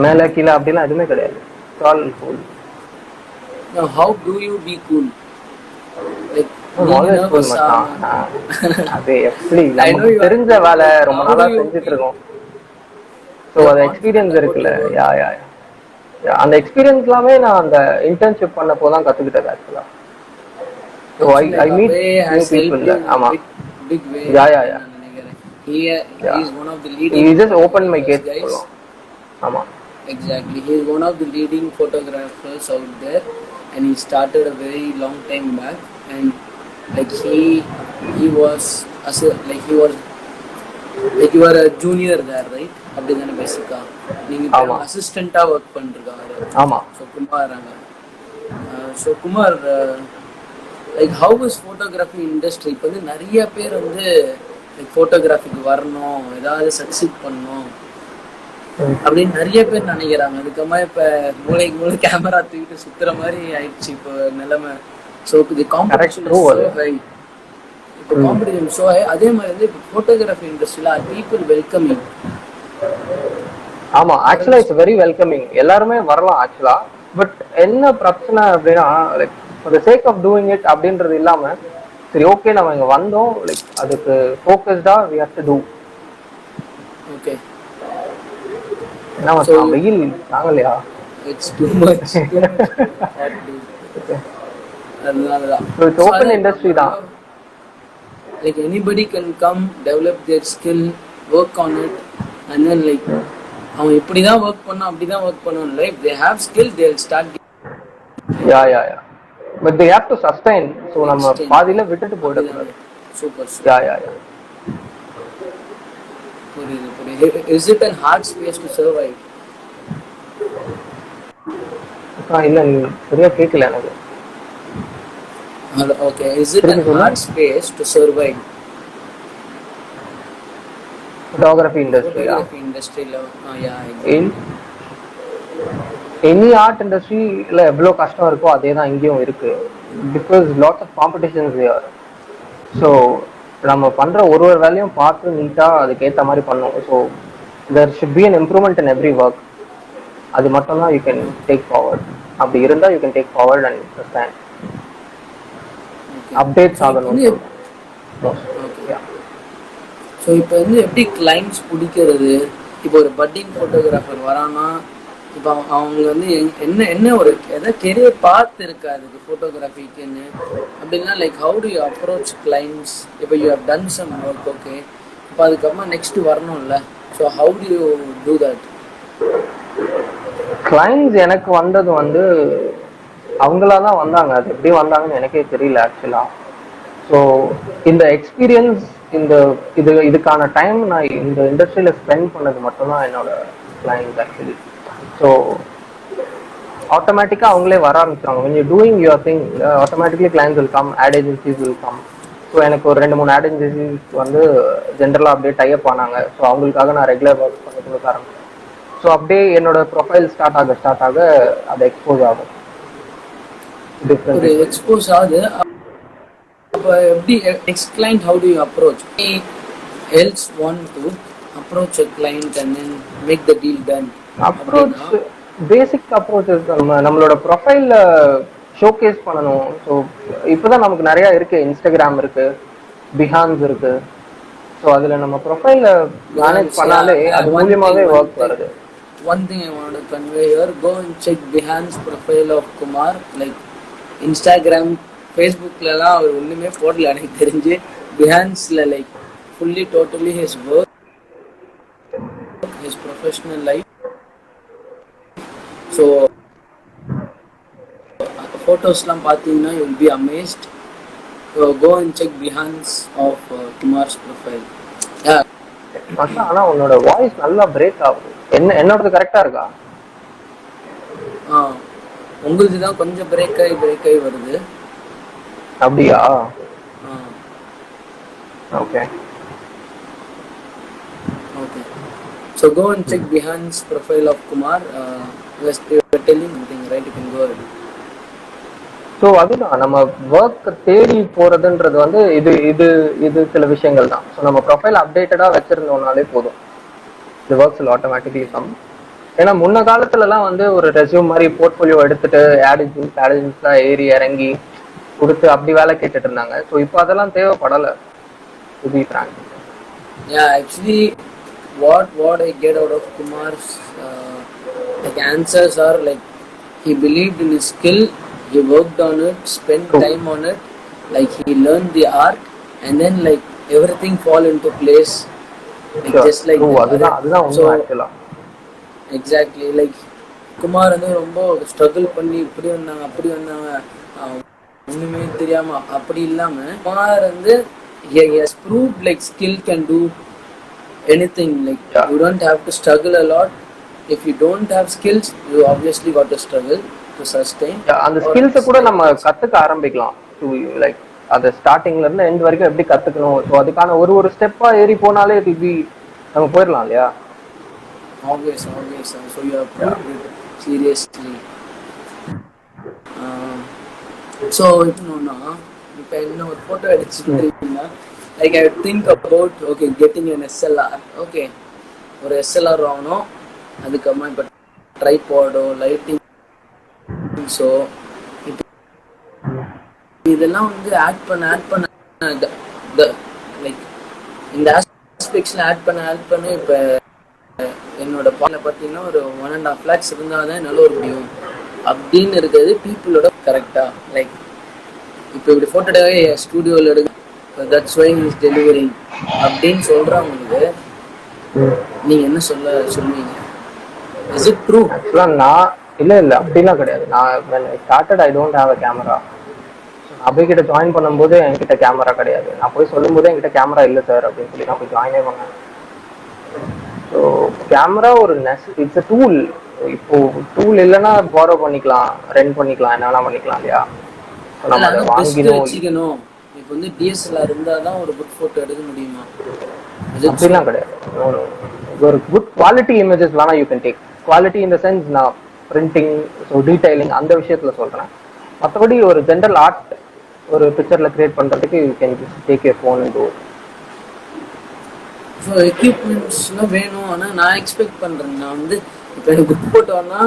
மேலே கீழே அப்படிலாம் எதுவுமே கிடையாது. All cool. How do you be cool? Like always cool மச்சான். அது எப்படி நமக்கு தெரிஞ்ச வேலை ரொம்ப நாளா செஞ்சுட்டு இருக்கோம். ஸோ அந்த எக்ஸ்பீரியன்ஸ் இருக்குல்ல, யா அந்த எக்ஸ்பீரியன்ஸ் எல்லாமே நான் அந்த இன்டர்ன்ஷிப் பண்ண போதான் கத்துக்கிட்டது ஆக்சுவலா. So I meet new people. ஆமா, யா he is one of the leading. He just opened my gates. ஆமா, exactly. He is one of the leading photographers out there, and he started a very long time back. And like he was you are a junior there, right? அப்படிதானே பேசிக்கா நீங்க அசிஸ்டண்டா work பண்றீங்க. ஆமா. So Kumar like how is photography industry? இப்போ வந்து நிறைய பேர் வந்து லைக் ஃபோட்டோகிராஃபிக்கு வரணும், ஏதாவது சக்சீட் பண்ணணும் அப்படின்னு நிறைய பேர் நினைக்கிறாங்க. அதுக்கப்புறமா இப்போ மூளை கேமரா தூக்கிட்டு சுத்துற மாதிரி ஆயிடுச்சு இப்போ நிலைமை. ஸோ இது காம்படிஷன் இப்போ காம்படிஷன் ஷோ அதே மாதிரி வந்து இப்போ ஃபோட்டோகிராஃபி இண்டஸ்ட்ரியில் ஆர் பீப்புள் வெல்கமிங். ஆமா, ஆக்சுவலா இட்ஸ் வெரி வெல்கமிங், எல்லாருமே வரலாம் ஆக்சுவலா. பட் என்ன பிரச்சனை அப்படின்னா, like for the sake of doing it அப்படின்றது இல்லாம, சரி ஓகே நம்ம இங்க வந்தோம், லைக் அதுக்கு ஃபோக்கஸ்டா we have to do. Okay, என்ன வெயில் தாங்கலையா? இட்ஸ் டூ மச் அதனாலதான் இட்ஸ் ஓப்பன் இண்டஸ்ட்ரி தான். Like anybody can come, develop their skill, work on it, and then like அவங்க இப்படிதான் ஒர்க் பண்ணோம் அப்படிதான் ஒர்க் பண்ணணும். Like they have skill, they'll start. Yeah but they have to sustain. So நம்ம பாதியில விட்டுட்டு போயிடக்கூடாது. சூப்பர். யா புரியுது. Is it a hard space to survive? இல்ல நீ சரியா கேட்கல எனக்கு. Okay, is it a hard space to survive? Photography industry. Any art industry ல எவ்வளோ கஷ்டம் இருக்கோ அதே தான் இங்கேயும் இருக்கு. Because lot of competitions here. So நம்ம பண்ற ஒரு வேலையும் பார்த்து நீட்டா அதுக்கேற்ற மாதிரி பண்ணும். So there should be an improvement in every work. அது மட்டும் தான் you can take forward. அப்படி இருந்தா you can take forward and stand. Updates ஆகணும். ஸோ இப்போ வந்து எப்படி கிளைண்ட்ஸ் பிடிக்கிறது? இப்போ ஒரு பட்டிங் ஃபோட்டோகிராஃபர் வரானா, இப்போ அவங்க வந்து என்ன ஒரு எதாவது கெரியர் பார்த்து இருக்கா அதுக்கு ஃபோட்டோகிராஃபிக்குன்னு அப்படின்னா, like how do you approach clients? இப்போ you have done some work, okay, இப்போ அதுக்கப்புறமா நெக்ஸ்ட் வரணும்ல. So how do you do that? Clients எனக்கு வந்தது வந்து அவங்களா தான் வந்தாங்க. அது எப்படி வந்தாங்கன்னு எனக்கே தெரியல ஆக்சுவலா. ஸோ இந்த எக்ஸ்பீரியன்ஸ், இதுக்கான டைம் நான் இந்த இண்டஸ்ட்ரியில ஸ்பெண்ட் பண்ணது மட்டும்தான் என்னோட கிளைண்ட்ஸ் ஆக்சுவலி. ஸோ ஆட்டோமேட்டிக்கா அவங்களே வர ஆரம்பிச்சாங்க. when you're doing your thing, automatically clients will come, ad agencies will come. So எனக்கு ஒரு 2-3 ad agencies வந்து ஜென்ரலா அப்படியே டைப் ஆனாங்க. ஸோ அவங்களுக்காக நான் ரெகுலர் ஒர்க் பண்ணி கொடுக்க ஆரம்பிச்சேன். ஸோ அப்படியே என்னோட ப்ரொஃபைல் ஸ்டார்ட் ஆக அது எக்ஸ்போஸ் ஆகும். ஒரு எக்ஸ்போஸ் ஆகுது. அப்போ எப்படி next client how do you approach? Else want to approach a client and then make the deal done. Approach, basic approaches நம்மளோட ப்ரொஃபைல்ல ஷோகேஸ் பண்ணணும். ஸோ இப்போதான் நமக்கு நிறைய இருக்கு, இன்ஸ்டாகிராம் இருக்கு, பிஹான்ஸ் இருக்கு. ஸோ அதில் நம்ம ப்ரொஃபைல மேனேஜ் பண்ணாலே அது மூலியமாவே ஒர்க் வருது. One thing I want to convey here, go and check Behance profile of Kumar. Like Instagram, Facebookலலாம் அவர் ஒன்றுமே போடல எனக்கு தெரிஞ்சு. Behanceல like fully totally his work, his professional life. So photos லாம் பார்த்தீங்கன்னா you will be amazed. So go and check Behance of Kumar's profile. Yeah. ஆனா உன்னோட voice நல்லா break ஆகுது. என்னோடது கரெக்டா இருக்கா? உங்களுக்கு தான் கொஞ்சம் பிரேக் ஆகி வருது. அப்படியா? Okay. So go and check Behance profile of Kumar. You were telling something, right? You can go ahead. So அதுதான் நம்ம ஒர்க் தேடி போறதுன்றது வந்து இது சில விஷயங்கள் தான். ஸோ நம்ம ப்ரொஃபைல் அப்டேட்டடா வச்சிருந்தோம்னாலே போதும். The works will automatically come. ஏன்னா முன்ன காலத்துலலாம் வந்து ஒரு ரெஸ்யூம் மாதிரி போர்ட்ஃபோலியோ எடுத்துட்டு ஆடிஷன்ஸ்லாம் ஏறி இறங்கி கொடுத்து அப்படி வேலை கேட்டுட்டு இருந்தாங்க. ஸோ இப்போ அதெல்லாம் தேவைப்படலை. to be frank. Yeah, actually what I get out of Kumar's like answers are like he believed in his skill, he worked on it, spent time on it, like he learned the art, and then like everything fall into place. Like just like அதுதான் so exactly like Kumar வந்து ரொம்ப struggle பண்ணி இப்படி வந்தாங்க அப்படி வந்தாங்க ஒண்ணுமே தெரியாம அப்படி இல்லாம குமார் வந்து he has proved like skill can do anything. Like you don't have to struggle a lot. If you don't have skills, you obviously got to struggle to sustain. அந்த ஸ்கில்ஸை கூட நம்ம கத்துக்க ஆரம்பிக்கலாம். டு லைக் அது ஸ்டார்டிங்ல இருந்து எண்ட் வரைக்கும் எப்படி கத்துக்கணும். ஸோ அதுக்கான ஒரு ஸ்டெப்பா ஏறி போனாலே it will be நம்ம போயிடலாம் இல்லையா? Always. So you have proved it seriously. So இப்போ இப்போ என்ன ஒரு ஃபோட்டோ எடுத்துட்டீங்கன்னா like I think about okay getting N SLR. Okay ஒரு எஸ்எல்ஆர் வாங்கணும், அதுக்கப்புறமா இப்போ ட்ரைபாடோ லைட்டிங் ஸோ இதெல்லாம் வந்து ஆட் பண்ண லைக் இந்த ஆஸ்பெக்ட்ஸில் ஆட் பண்ண இப்போ என்னோட பாலில் பார்த்தீங்கன்னா ஒரு 1.5 lakhs இருந்தால் தான் நல்ல ஒரு முடியும் அப்படின்னு இருக்கிறது பீப்புளோட கரெக்டாக. லைக் இப்போ இப்படி ஃபோட்டோவே ஸ்டூடியோவில் எடுக்க தட்ஸ் வை இஸ் டெலிவரிங் அப்படின்னு சொல்கிறவங்களுக்கு நீங்கள் என்ன சொல்லுவீங்க? Is it true? ஆக்சுவலாக நான் இல்லை அப்படிலாம் கிடையாது. நான் when I started I don't have a camera. அபிகிட்ட ஜாயின் பண்ணும்போது என்கிட்ட கேமரா கிடையாது. நான் போய் சொல்லும்போது என்கிட்ட கேமரா இல்லை சார் அப்படின்னு சொல்லி நான் போய் ஜாயினே பண்ணேன். ஸோ கேமரா ஒரு இட்ஸ் அ டூல். இப்போ டூல் இல்லைன்னா பாரோ பண்ணிக்கலாம், ரெண்ட் பண்ணிக்கலாம், என்ன வேணா பண்ணிக்கலாம் இல்லையா? நம்ம அதை வச்சுக்கணும். இப்போ வந்து டிஎஸ்எல்ஆர் இருந்தால் தான் ஒரு குட் ஃபோட்டோ எடுக்க முடியுமா? அப்படிலாம் கிடையாது. ஒரு குட் குவாலிட்டி இமேஜஸ் வேணா you can take. Quality in the sense நான் பிரிண்டிங், ஸோ டீடைலிங் அந்த விஷயத்தில் சொல்கிறேன். மற்றபடி ஒரு ஜென்ரல் ஆர்ட் ஒரு பிக்சரில் கிரியேட் பண்ணுறதுக்கு you can take your phone and do. So எக்யூப்மெண்ட்ஸ்லாம் வேணும். ஆனால் நான் எக்ஸ்பெக்ட் பண்ணுறேன், நான் வந்து இப்போ எனக்கு குட் ஃபோட்டோன்னா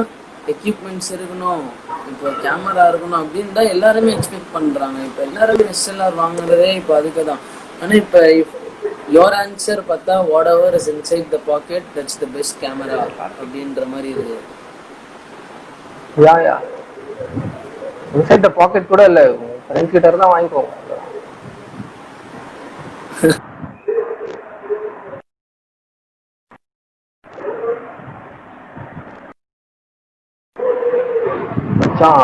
எக்யூப்மெண்ட்ஸ் இருக்கணும், இப்போ கேமரா இருக்கணும் அப்படின்னு தான் எல்லாருமே எக்ஸ்பெக்ட் பண்ணுறாங்க. இப்போ எல்லாருமே எஸ்எல்ஆர் வாங்குறதே இப்போ அதுக்கு தான். ஆனால் இப்போ யோர் ஆன்சர் பார்த்தா what ever is inside the packet that's the best camera அப்படின்ற மாதிரி இருக்குது. யா இன்சைட் த பாக்கெட் கூட இல்லை, ஃப்ரெண்ட்ஸ் கிட்ட இருந்தால் வாங்கிக்கோங்க.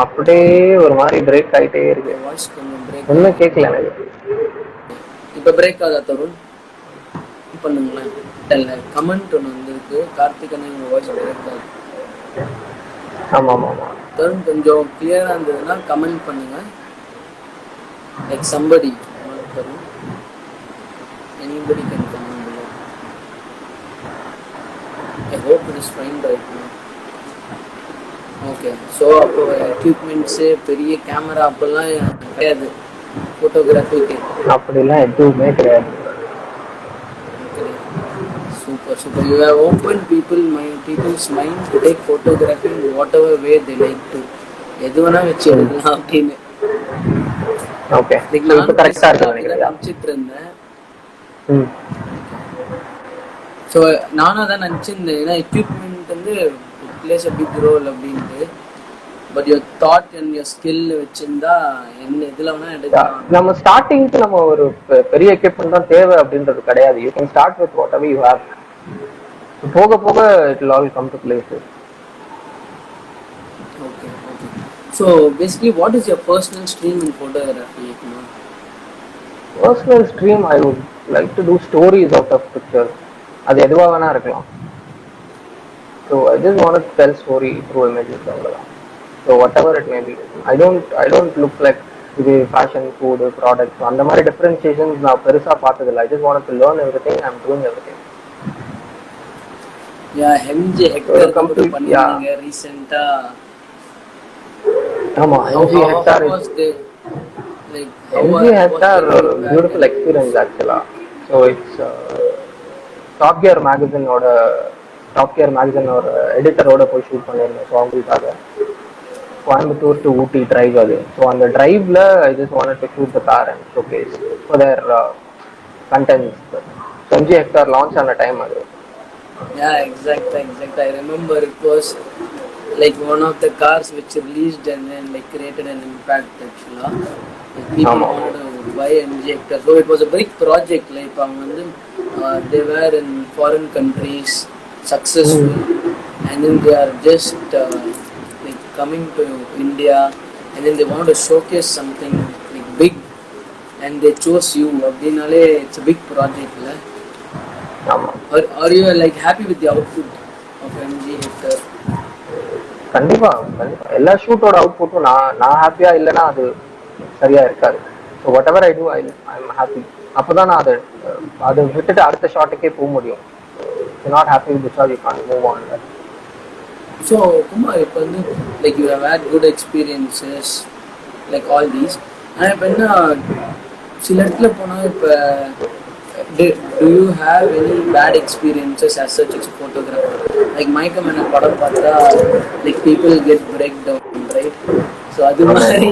அப்படியே ஒரு மாதிரி பிரேக் ஆகிட்டே இருக்கு. வாய்ஸ் கொஞ்சம் பிரேக் ஒன்றும் கேட்கல எனக்கு. இப்போ பிரேக் ஆகுதா தருண்? பண்ணுங்களேன். இல்லை கமெண்ட் ஒன்று வந்துருக்கு, கார்த்திகனே உங்கள் வாய்ஸ் பிரேக் ஆகுது. ஆமாம் தருண் கொஞ்சம் கிளியராக இருந்ததுன்னா கமெண்ட் பண்ணுங்க. Like somebody Tarun anybody can comment below. I hope it is fine right now. Okay so அப்போ எக்யூப்மெண்ட்ஸு பெரிய கேமரா அப்போல்லாம் கிடையாது ஃபோட்டோகிராஃபிக்கு? அப்படிலாம் எதுவுமே கிடையாது. Super you have open peoples mind to take photography in what ever way they like to. எது வேணா வச்சு எடுக்கலாம் அப்படின்னு. ஓகே நான் கரெக்டாக நினச்சிட்டு இருந்தேன். ஸோ நானும் அதான் நினச்சிருந்தேன், ஏன்னா எக்யூப்மெண்ட் வந்து பிளேஸ் அ பிக் ரோல் அப்படின்ட்டு. But your thought and your skill வச்சிருந்தா என்ன இதில் வேணா எடுக்கலாம். நம்ம ஸ்டார்டிங்க்கு நம்ம ஒரு பெரிய எக்யூப்மெண்ட் தான் தேவை அப்படின்றது கிடையாது. You can start with whatever you have. போக போக it will all come to place. Okay so basically what is your personal stream in photography? Personal stream I would like to do stories out of pictures. அது எதுவாக வேணா இருக்கலாம். So I just want to tell story through images. So whatever it may be, I don't look like இது fashion, food, products அந்த மாதிரி differentiations நான் பெருசாக பார்த்ததில்லை. I just wanted to learn everything. I'm doing everything. MG Hector complete பண்ணீங்க ரீசன்ட்டா? ஆமா, MG Hector ஒரு beautiful experience actually. So it's Top Gear மேகசினோட ஒரு எடிட்டரோட போய் ஷூட் பண்ணியிருந்தேன். ஸோ அவங்களுக்காக கோயம்புத்தூர் டு ஊட்டி டிரைவ் அது. ஸோ அந்த டிரைவ்ல I just wanted to shoot the car and showcase for their contents. MG Hector launch ஆன டைம் அது. Yeah, exactly. I remember it was like one of the cars which released and then like created an impact actually. Like people wanted to buy MG Hector. So it was a big project. Like they were in foreign countries, successful, and then they are just like coming to India, and then they want to showcase something like big, and they chose you. Abdinale, it's a big project, la. Are you like happy with the output of MG Hector? கண்டிப்பா எல்லா ஷூட்டோட அவுட்புட்டும் நான் ஹாப்பியா இல்லைன்னா அது சரியா இருக்காது. So whatever I do I am happy. அப்போதான் நான் அதை விட்டுட்டு அடுத்த ஷாட்டுக்கே போக முடியும். Not happy with this or you can't move on. So Kumar, இப்போ வந்து like you have had good experiences like all these. ஆனால் இப்போ என்ன சில இடத்துல போனால் இப்போ do you have any bad experiences as such as a photographer? Like மயக்கம் என்ன படம் பார்த்தா like people get break down, right? So அது மாதிரி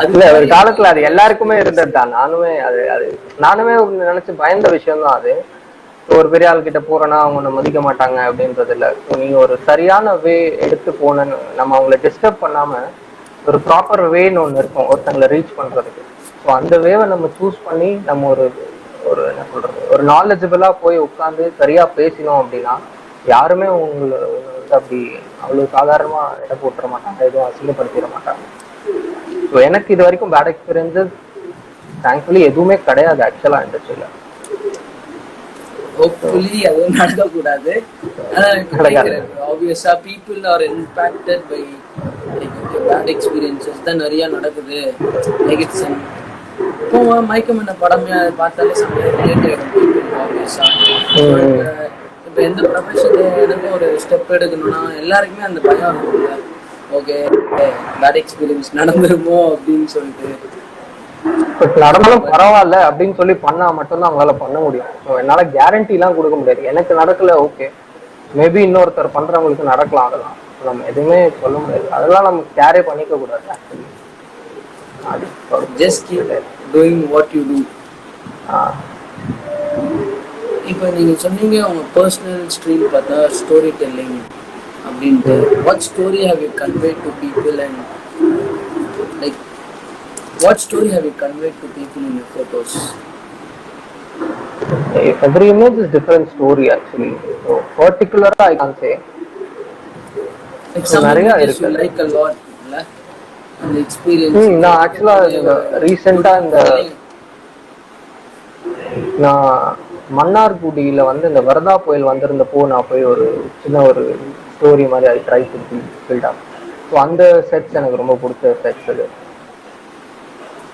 இல்ல ஒரு காலத்துல அது எல்லாருக்குமே இருந்தது தான். நானுமே நினைச்சு பயந்த விஷயம் தான் அது. ஒரு பெரிய ஆள் கிட்ட போறேன்னா அவங்க மதிக்க மாட்டாங்க அப்படின்றது இல்ல. நீங்க ஒரு சரியான வே எடுத்து போனன்னு நம்ம அவங்களை டிஸ்டர்ப் பண்ணாம ஒரு ப்ராப்பர் வேன்னு ஒண்ணு இருக்கும் ஒருத்தங்களை ரீச் பண்றதுக்கு. ஸோ அந்த வேவை நம்ம சூஸ் பண்ணி நம்ம ஒரு என்ன சொல்றது ஒரு நாலேஜபிளா போய் உட்காந்து சரியா பேசினோம் அப்படின்னா யாருமே உங்களை அப்படி அவ்வளவு சாதாரணமா இடம் போட்டுற மாட்டாங்க, எதுவும் அசிங்கப்படுத்திட மாட்டாங்க. ஸோ எனக்கு இது வரைக்கும் பேட் எக்ஸ்பீரியன்ஸஸ் தேங்க்ஃபுல்லி எதுவுமே கிடையாது ஆக்சுவலா இண்டஸ்ட்ரியில. ஹோப்ஃபுல்லி அதுவும் நடக்கக்கூடாது. Obviously people are impacted by bad experiences தான் நிறைய நடக்குது. லைக் இட்ஸ் இப்போ மயக்கம் என்ன படமே பார்த்தாலே ஆப்வியஸா இப்போ எந்த ப்ரொஃபஷன்ல எனக்கும் ஒரு ஸ்டெப் எடுக்கணும்னா எல்லாருக்குமே அந்த பயம் இருக்கும்ல. ஓகே பேட் எக்ஸ்பீரியன்ஸ் நடந்துருமோ அப்படின்னு சொல்லிட்டு நடந்தாலும் பரவாயில்ல அப்படின்னு சொல்லி பண்ணா மட்டும்தான் அவங்களால பண்ண முடியும். ஸோ என்னால கேரண்டி எல்லாம் கொடுக்க முடியாது. எனக்கு நடக்கல, ஓகே மேபி இன்னொருத்தர் பண்றவங்களுக்கு நடக்கலாம். அதெல்லாம் நம்ம எதுவுமே சொல்ல முடியாது. அதெல்லாம் நம்ம கேரே பண்ணிக்க கூடாது. Just keep doing what you do. இப்போ நீங்க சொன்னீங்க உங்க பர்சனல் ஸ்ட்ரீம் பார்த்தா ஸ்டோரி டெல்லிங் அப்படின்ட்டு. What story have you conveyed to people and like what story have you conveyed to people in your photos? Every image is different story actually. So particular I can't say. Like some images you like a lot, and the experience. நான் ஆக்சுவலா ரீசெண்டா இந்த நான் மன்னார்குடியில வந்து இந்த வரதா புயல் வந்திருந்தப்போ நான் போய் ஒரு சின்ன ஒரு ஸ்டோரி மாதிரி I try to build up. So அந்த செட்ஸ் எனக்கு ரொம்ப பிடிச்ச செட்ஸ் அது.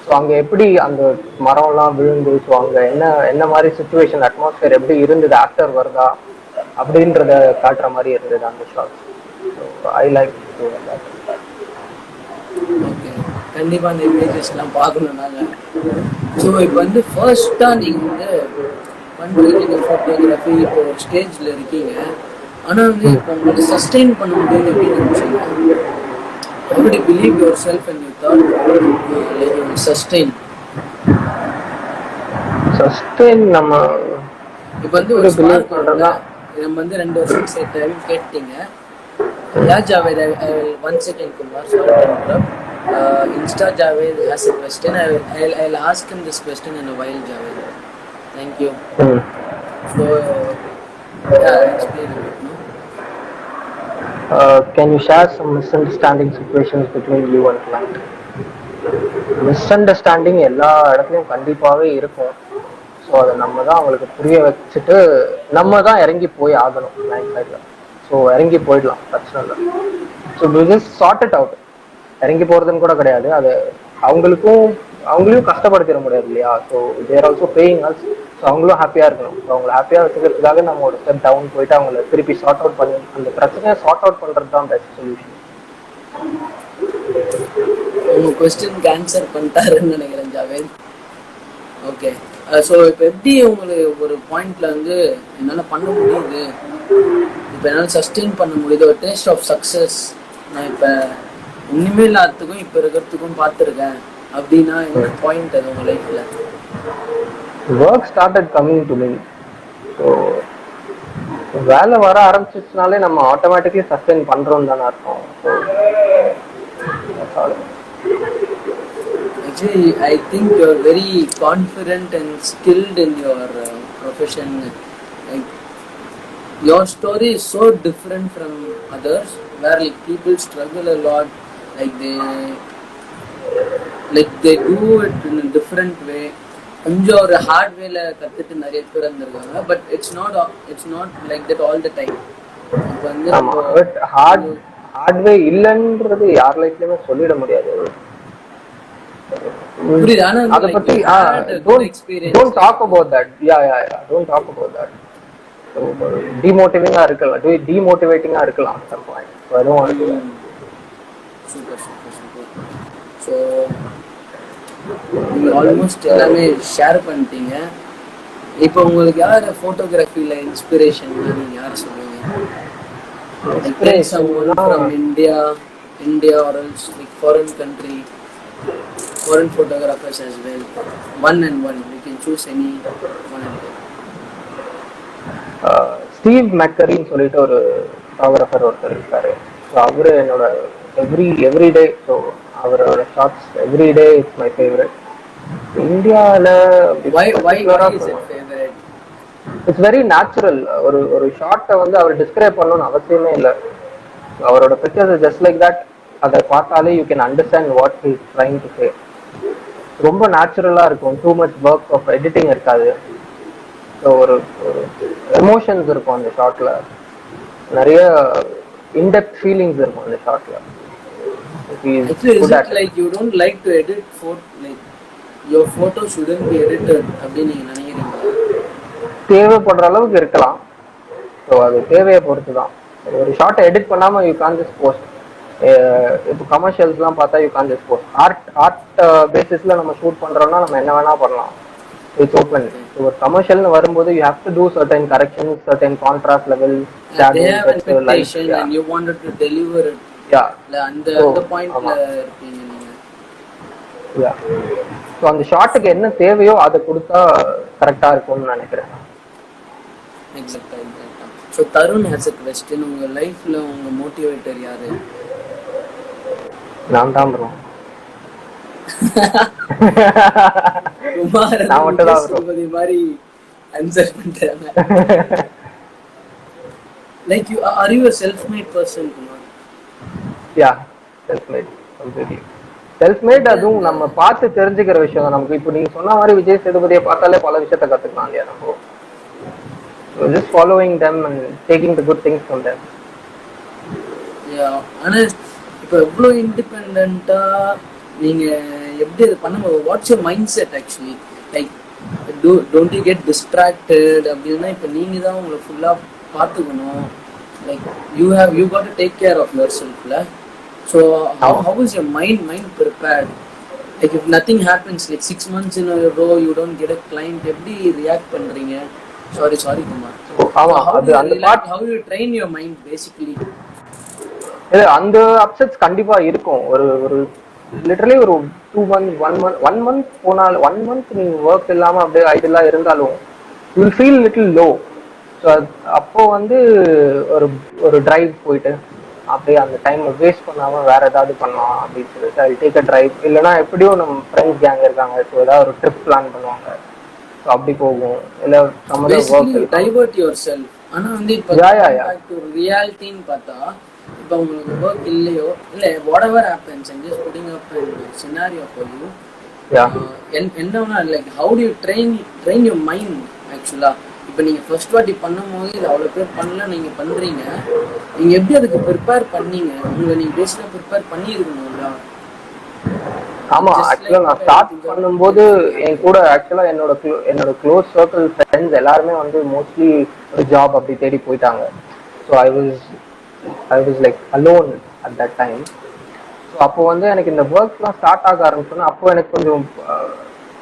ஸோ அங்கே எப்படி அந்த மரம்லாம் விழுந்து ஸோ அங்கே என்ன மாதிரி சுச்சுவேஷன் அட்மாஸ்பியர் எப்படி இருந்தது ஆஃப்டர் வருதா அப்படின்றத காட்டுற மாதிரி இருந்தது அந்த shot. So I like to that. Okay, கண்டிப்பாக அந்த இமேஜஸ்லாம் பார்க்கணும் நாங்கள். ஸோ இப்போ வந்து ஃபர்ஸ்ட்டாக நீங்கள் வந்து பண்ணுறீங்க ஃபோட்டோகிராஃபி, இப்போ ஒரு ஸ்டேஜில் இருக்கீங்க. ஆனால் வந்து இப்போ உங்களுக்கு சஸ்டெயின் பண்ண முடியாது அப்படின்னு நினச்சிங்க. How did you believe yourself and you thought like you will sustain? நம்ம இப்போ வந்து ஒரு ஸ்மார்ட் பண்ணுறதா நம்ம வந்து 2 வருஷம் சேர்த்து கேட்டீங்க. Javed, I will 1 second Kumar, sorry to interrupt. Insta Javed has a question. I'll ask him this question in a while, Javed. Thank you. So explain a bit, no? Can you share some misunderstanding situations between you and client? Misunderstanding எல்லா இடத்துலையும் கண்டிப்பாகவே இருக்கும். So அதை நம்ம தான் அவங்களுக்கு புரிய வச்சுட்டு நம்ம தான் இறங்கி போய் ஆகணும் கிளைண்ட் சைடில். ஸோ இறங்கி போயிடலாம், பிரச்சனை இல்லை. So just chart it out. இறங்கி போகிறதுன்னு கூட கிடையாது, அது அவங்களையும் கஷ்டப்படுத்திட முடியாது இல்லையா. ஸோ தேர் ஆல்சோ பேயிங் அஸ். ஸோ அவங்களும் ஹாப்பியாக இருக்கணும். ஸோ அவங்களை ஹாப்பியாக வச்சுக்கிறதுக்காக நம்ம ஒரு ஸ்டெப் டவுன் போயிட்டு அவங்கள திருப்பி சார்ட் அவுட் பண்ணி அந்த பிரச்சனையை சார்ட் அவுட் பண்ணுறது தான் பெஸ்ட் சொல்யூஷன். உங்கள் கொஸ்டினுக்கு ஆன்சர் பண்ணிட்டாருன்னு நினைக்கிறேன் ஜாவேத். ஓகே, ஸோ இப்போ எப்படி உங்களுக்கு ஒரு பாயிண்ட்ல வந்து என்னால் பண்ண முடியுது, இப்போ என்னால் சஸ்டெயின் பண்ண முடியுது, ஒரு டேஸ்ட் ஆஃப் சக்ஸஸ் நான் இப்போ ஒன்றுமே இல்லாததுக்கும் இப்போ இருக்கிறதுக்கும் பார்த்துருக்கேன் அப்படின்னா என்ன பாயிண்ட் அது உங்கள் லைஃப்பில்? Work started coming to me. So வேலை வர ஆரம்பிச்சிச்சுனாலே நம்ம ஆட்டோமேட்டிக்லி சஸ்டெயின் பண்ணுறோம் தானே அர்த்தம். Actually, I think you're very confident and skilled in your profession. Like, your story is so different from others, where like people struggle a lot. Like they do it in a different way. கொஞ்சம் ஒரு heart வேல கத்துட்டு நிறைய பேர் இருந்திருக்காங்க. But it's not like that all the time. But hard way இல்லன்றது யார் லைஃப்லயுமே சொல்லிட முடியாது. புரியுது, ஆனா அத பத்தி don't talk about that. Yeah, don't talk about that. So demotivating-ஆ இருக்கலாம் at some point. So I don't want to do that. Super. So நீங்கள் ஆல்மோஸ்ட் எல்லாமே ஷேர் பண்ணிட்டீங்க. இப்போ உங்களுக்கு யார் ஃபோட்டோகிராஃபியில் இன்ஸ்பிரேஷன்னா நீங்கள் யார் சொல்லுவீங்க? Like someone from India or else like foreign country, foreign photographers as well. One and one, you can choose any one and one. Steve மெக்கரின்னு சொல்லிட்டு ஒரு ஃபோட்டோகிராஃபர் ஒருத்தர் இருக்காரு. ஸோ அவரு என்னோட எவ்ரிடே, ஸோ அவரோட shots everyday it's my favourite. இந்தியாவில் why is it favorite? It's very natural. ஒரு ஷார்ட்டை வந்து அவர் டிஸ்கிரைப் பண்ணணும்னு அவசியமே இல்லை. அவரோட பிக்சர்ஸ் ஜஸ்ட் லைக் தட், அதை பார்த்தாலே you can understand what he is trying to say. ரொம்ப நேச்சுரலாக இருக்கும். Too much work of editing இருக்காது. ஸோ ஒரு எமோஷன்ஸ் இருக்கும் அந்த ஷார்ட்ல. நிறைய இன்டெப்த் ஃபீலிங்ஸ் இருக்கும் அந்த ஷார்ட்ல. Actually, is it like you don't like to edit like your photo shouldn't be edited அப்படின்னு நீங்க நினைக்கிறீங்களா? தேவைப்படுற அளவுக்கு இருக்கலாம். ஸோ அது தேவையை பொறுத்து தான். ஒரு ஷார்ட்டை எடிட் பண்ணாமல் யூ கான் ஜஸ்ட் போஸ்ட். இப்போ கமர்ஷியல்ஸ்லாம் பார்த்தா you can just post. Art பேசிஸில் நம்ம ஷூட் பண்ணுறோம்னா நம்ம என்ன வேணால் பண்ணலாம். It's open. ஒரு கமர்ஷியல்னு வரும்போது you have to do certain corrections, certain contrast level, they have expectation and you wanted to deliver it. அந்த பாயிண்ட்ல இருப்பீங்க நீங்க. ஸோ அந்த ஷார்ட்டுக்கு என்ன தேவையோ அதை கொடுத்தா கரெக்டாக இருக்கும்னு நினைக்கிறேன். எக்ஸாக்டா. So Tarun has a question. உங்க லைஃப்ல உங்க மோட்டிவேட்டர் யாரு? நான் தான் ப்ரோ. குமார் நான் மட்டும் தான் ப்ரோ மாதிரி ஆன்சர் பண்றாங்க. Like you are you a self-made person, Kumar? Yeah, self-made completely. Self-made அதுவும் நம்ம பார்த்து தெரிஞ்சுக்கிற விஷயம் தான். நமக்கு இப்போ நீங்க சொன்ன மாதிரி விஜய் சேதுபதியை பார்த்தாலே பல விஷயத்தை கத்துக்கலாம் இல்லையா நம்ம. So just following them and taking the good things from them. Yeah, ஆனா இப்போ எவ்வளோ இண்டிபெண்டா நீங்க எப்படி இது பண்ணும்போது what's your mind set actually? Like don't you get distracted அப்படின்னா இப்போ நீங்க தான் உங்களை ஃபுல்லா பார்த்துக்கணும். Like you got to take care of your செல்ஃப்ல. So how is your mind prepared? Like if nothing happens, like 6 months in a row you don't get a client, எப்படி react பண்றீங்க? sorry Kumar. ஆமா, அது அந்த part. how you train your mind basically? இல்ல, அந்த upsets கண்டிப்பா இருக்கும். ஒரு லிட்டரலி ஒரு 2 months 1 month போனால் 1 month நீங்க ஒர்க் இல்லாம அப்படியே ஐடியலா இருந்தாலும் you will feel little low. So அப்போ வந்து ஒரு டிரைவ் போயிட்டு அப்படியே அந்த டைம் வேஸ்ட் பண்ணாம வேற ஏதாவது பண்ணலாம் அப்படின்னு சொல்லிட்டு அது டேக் அ டிரைவ். இல்லைன்னா எப்படியும் நம்ம ஃப்ரெண்ட்ஸ் கேங் இருக்காங்க, ஸோ ஏதாவது ஒரு ட்ரிப் பிளான் பண்ணுவாங்க. ஸோ அப்படி போகும். இல்லை நம்ம ஒர்க் டைவர்ட் யுவர் செல்ஃப். ஆனா வந்து இப்போ ரியாலிட்டின்னு பார்த்தா இப்போ உங்களுக்கு ஒர்க் இல்லையோ இல்லை whatever happens and just putting up a scenario for you. என்னன்னா like how do you train your mind actually? இப்போ நீங்கள் ஃபர்ஸ்ட் வாட்டி பண்ணும்போது இது அவ்வளோ பேர் பண்ணல, நீங்கள் பண்ணுறீங்க. நீங்கள் எப்படி அதுக்கு ப்ரிப்பேர் பண்ணீங்க? உங்களை நீங்கள் பேசிக்காக ப்ரிப்பேர் பண்ணியிருக்கணும்ல. ஆமா, ஆக்சுவலா நான் ஸ்டார்ட் பண்ணும்போது என் கூட ஆக்சுவலா என்னோட க்ளோஸ் சர்க்கிள் ஃப்ரெண்ட்ஸ் எல்லாருமே வந்து மோஸ்ட்லி ஒரு ஜாப் அப்படி தேடி போயிட்டாங்க. So I was like alone at that time. So அப்போ வந்து எனக்கு இந்த ஒர்க்லாம் ஸ்டார்ட் ஆக ஆரம்பிச்சோன்னா அப்போ எனக்கு கொஞ்சம்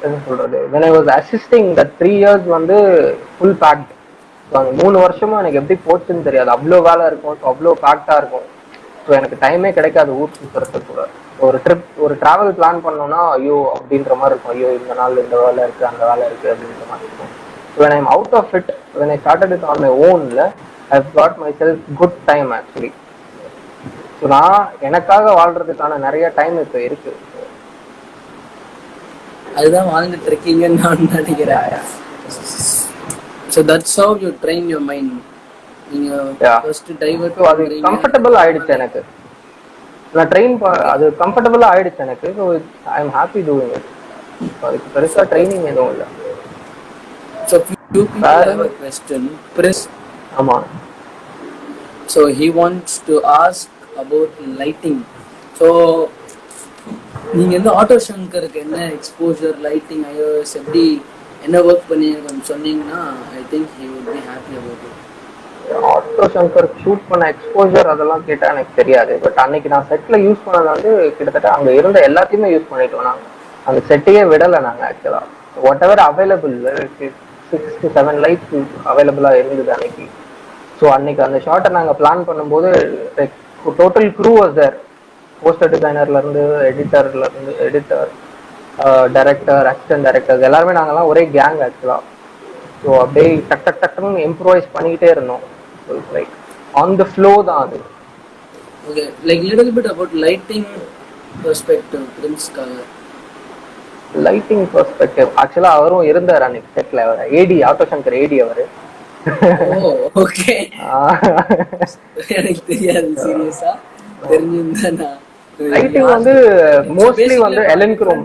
என்ன சொல்றது, when I was assisting that 3 years வந்து ஃபுல் பேக்ட். ஸோ அந்த 3 வருஷமும் எனக்கு எப்படி போச்சுன்னு தெரியாது. அவ்வளோ வேலை இருக்கும், ஸோ அவ்வளோ பேக்டா இருக்கும். ஸோ எனக்கு டைமே கிடைக்காது ஊர் சுற்றுறது கூட. ஒரு டிராவல் பிளான் பண்ணோம்னா ஐயோ அப்படின்ற மாதிரி இருக்கும். ஐயோ இந்த நாள் இந்த வேலை இருக்கு, அந்த வேலை இருக்கு அப்படின்ற மாதிரி இருக்கும். So when I'm out of it, when I started it on my own, I've got myself good time actually. So நான் எனக்காக வாழ்றதுக்கான நிறைய டைம் இப்போ இருக்கு. அதுதான் வாழ்ந்துட்டு இருக்கீங்கன்னு நான் நினைக்கிறேன். So that's how you train your mind. நீங்க ஃபர்ஸ்ட் டைவர்ட் அது கம்ஃபர்ட்டபிள் ஆயிடுச்சு எனக்கு. நான் அது கம்ஃபர்ட்டபிளா ஆயிடுச்சு எனக்கு. So I am happy doing it. அதுக்கு பெருசா ட்ரைனிங் எதுவும் இல்லை. So few people have a question. Chris. ஆமா. So he wants to ask about lighting. So நீங்க இந்த ஆட்டோ ஷங்கருக்கு என்ன எக்ஸ்போஜர், லைட்டிங், ஐஓஎஸ் எப்படி என்ன ஒர்க் பண்ணி கொஞ்சம் சொன்னீங்கன்னா I think he would be happy about it. Auto Shankar shoot பண்ண எக்ஸ்போஜர் அதெல்லாம் கேட்டால் எனக்கு தெரியாது. பட் அன்னைக்கு நான் செட்டில் யூஸ் பண்ணது வந்து கிட்டத்தட்ட அங்கே இருந்த எல்லாத்தையுமே யூஸ் பண்ணிட்டோம் நாங்கள். அந்த செட்டையே விடலை நாங்கள் ஆக்சுவலாக. What ever available 6 to 7 lights அவைலபிளாக இருந்தது அன்னைக்கு. ஸோ அன்னைக்கு அந்த ஷார்ட்டை நாங்கள் பிளான் பண்ணும்போது total crew was there. Poster டிசைனர்லேருந்து எடிட்டர், டைரக்டர், அசிஸ்டன்ட் டைரக்டர்ஸ் எல்லாருமே நாங்கள்லாம் ஒரே கேங் ஆக்சுவலாக. ஸோ அப்படியே டக்குன்னு இம்ப்ரூவைஸ் பண்ணிக்கிட்டே இருந்தோம். So it's like on the flow தான் அது. Okay, like little bit about lighting perspective பிரின்ஸ்க்காக. லைட்டிங் பெர்ஸ்பெக்டிவ் ஆக்சுவலாக அவரும் இருந்தார் அன்னைக்கு செட்டில். அவர் ஏடி, ஆட்டோ சங்கர் ஏடி அவர். ஓகே, எனக்கு தெரியாது சீரியஸா. தெரிஞ்சிருந்தா லைட்டிங் வந்து மோஸ்ட்லி வந்து எலன் குரோம்.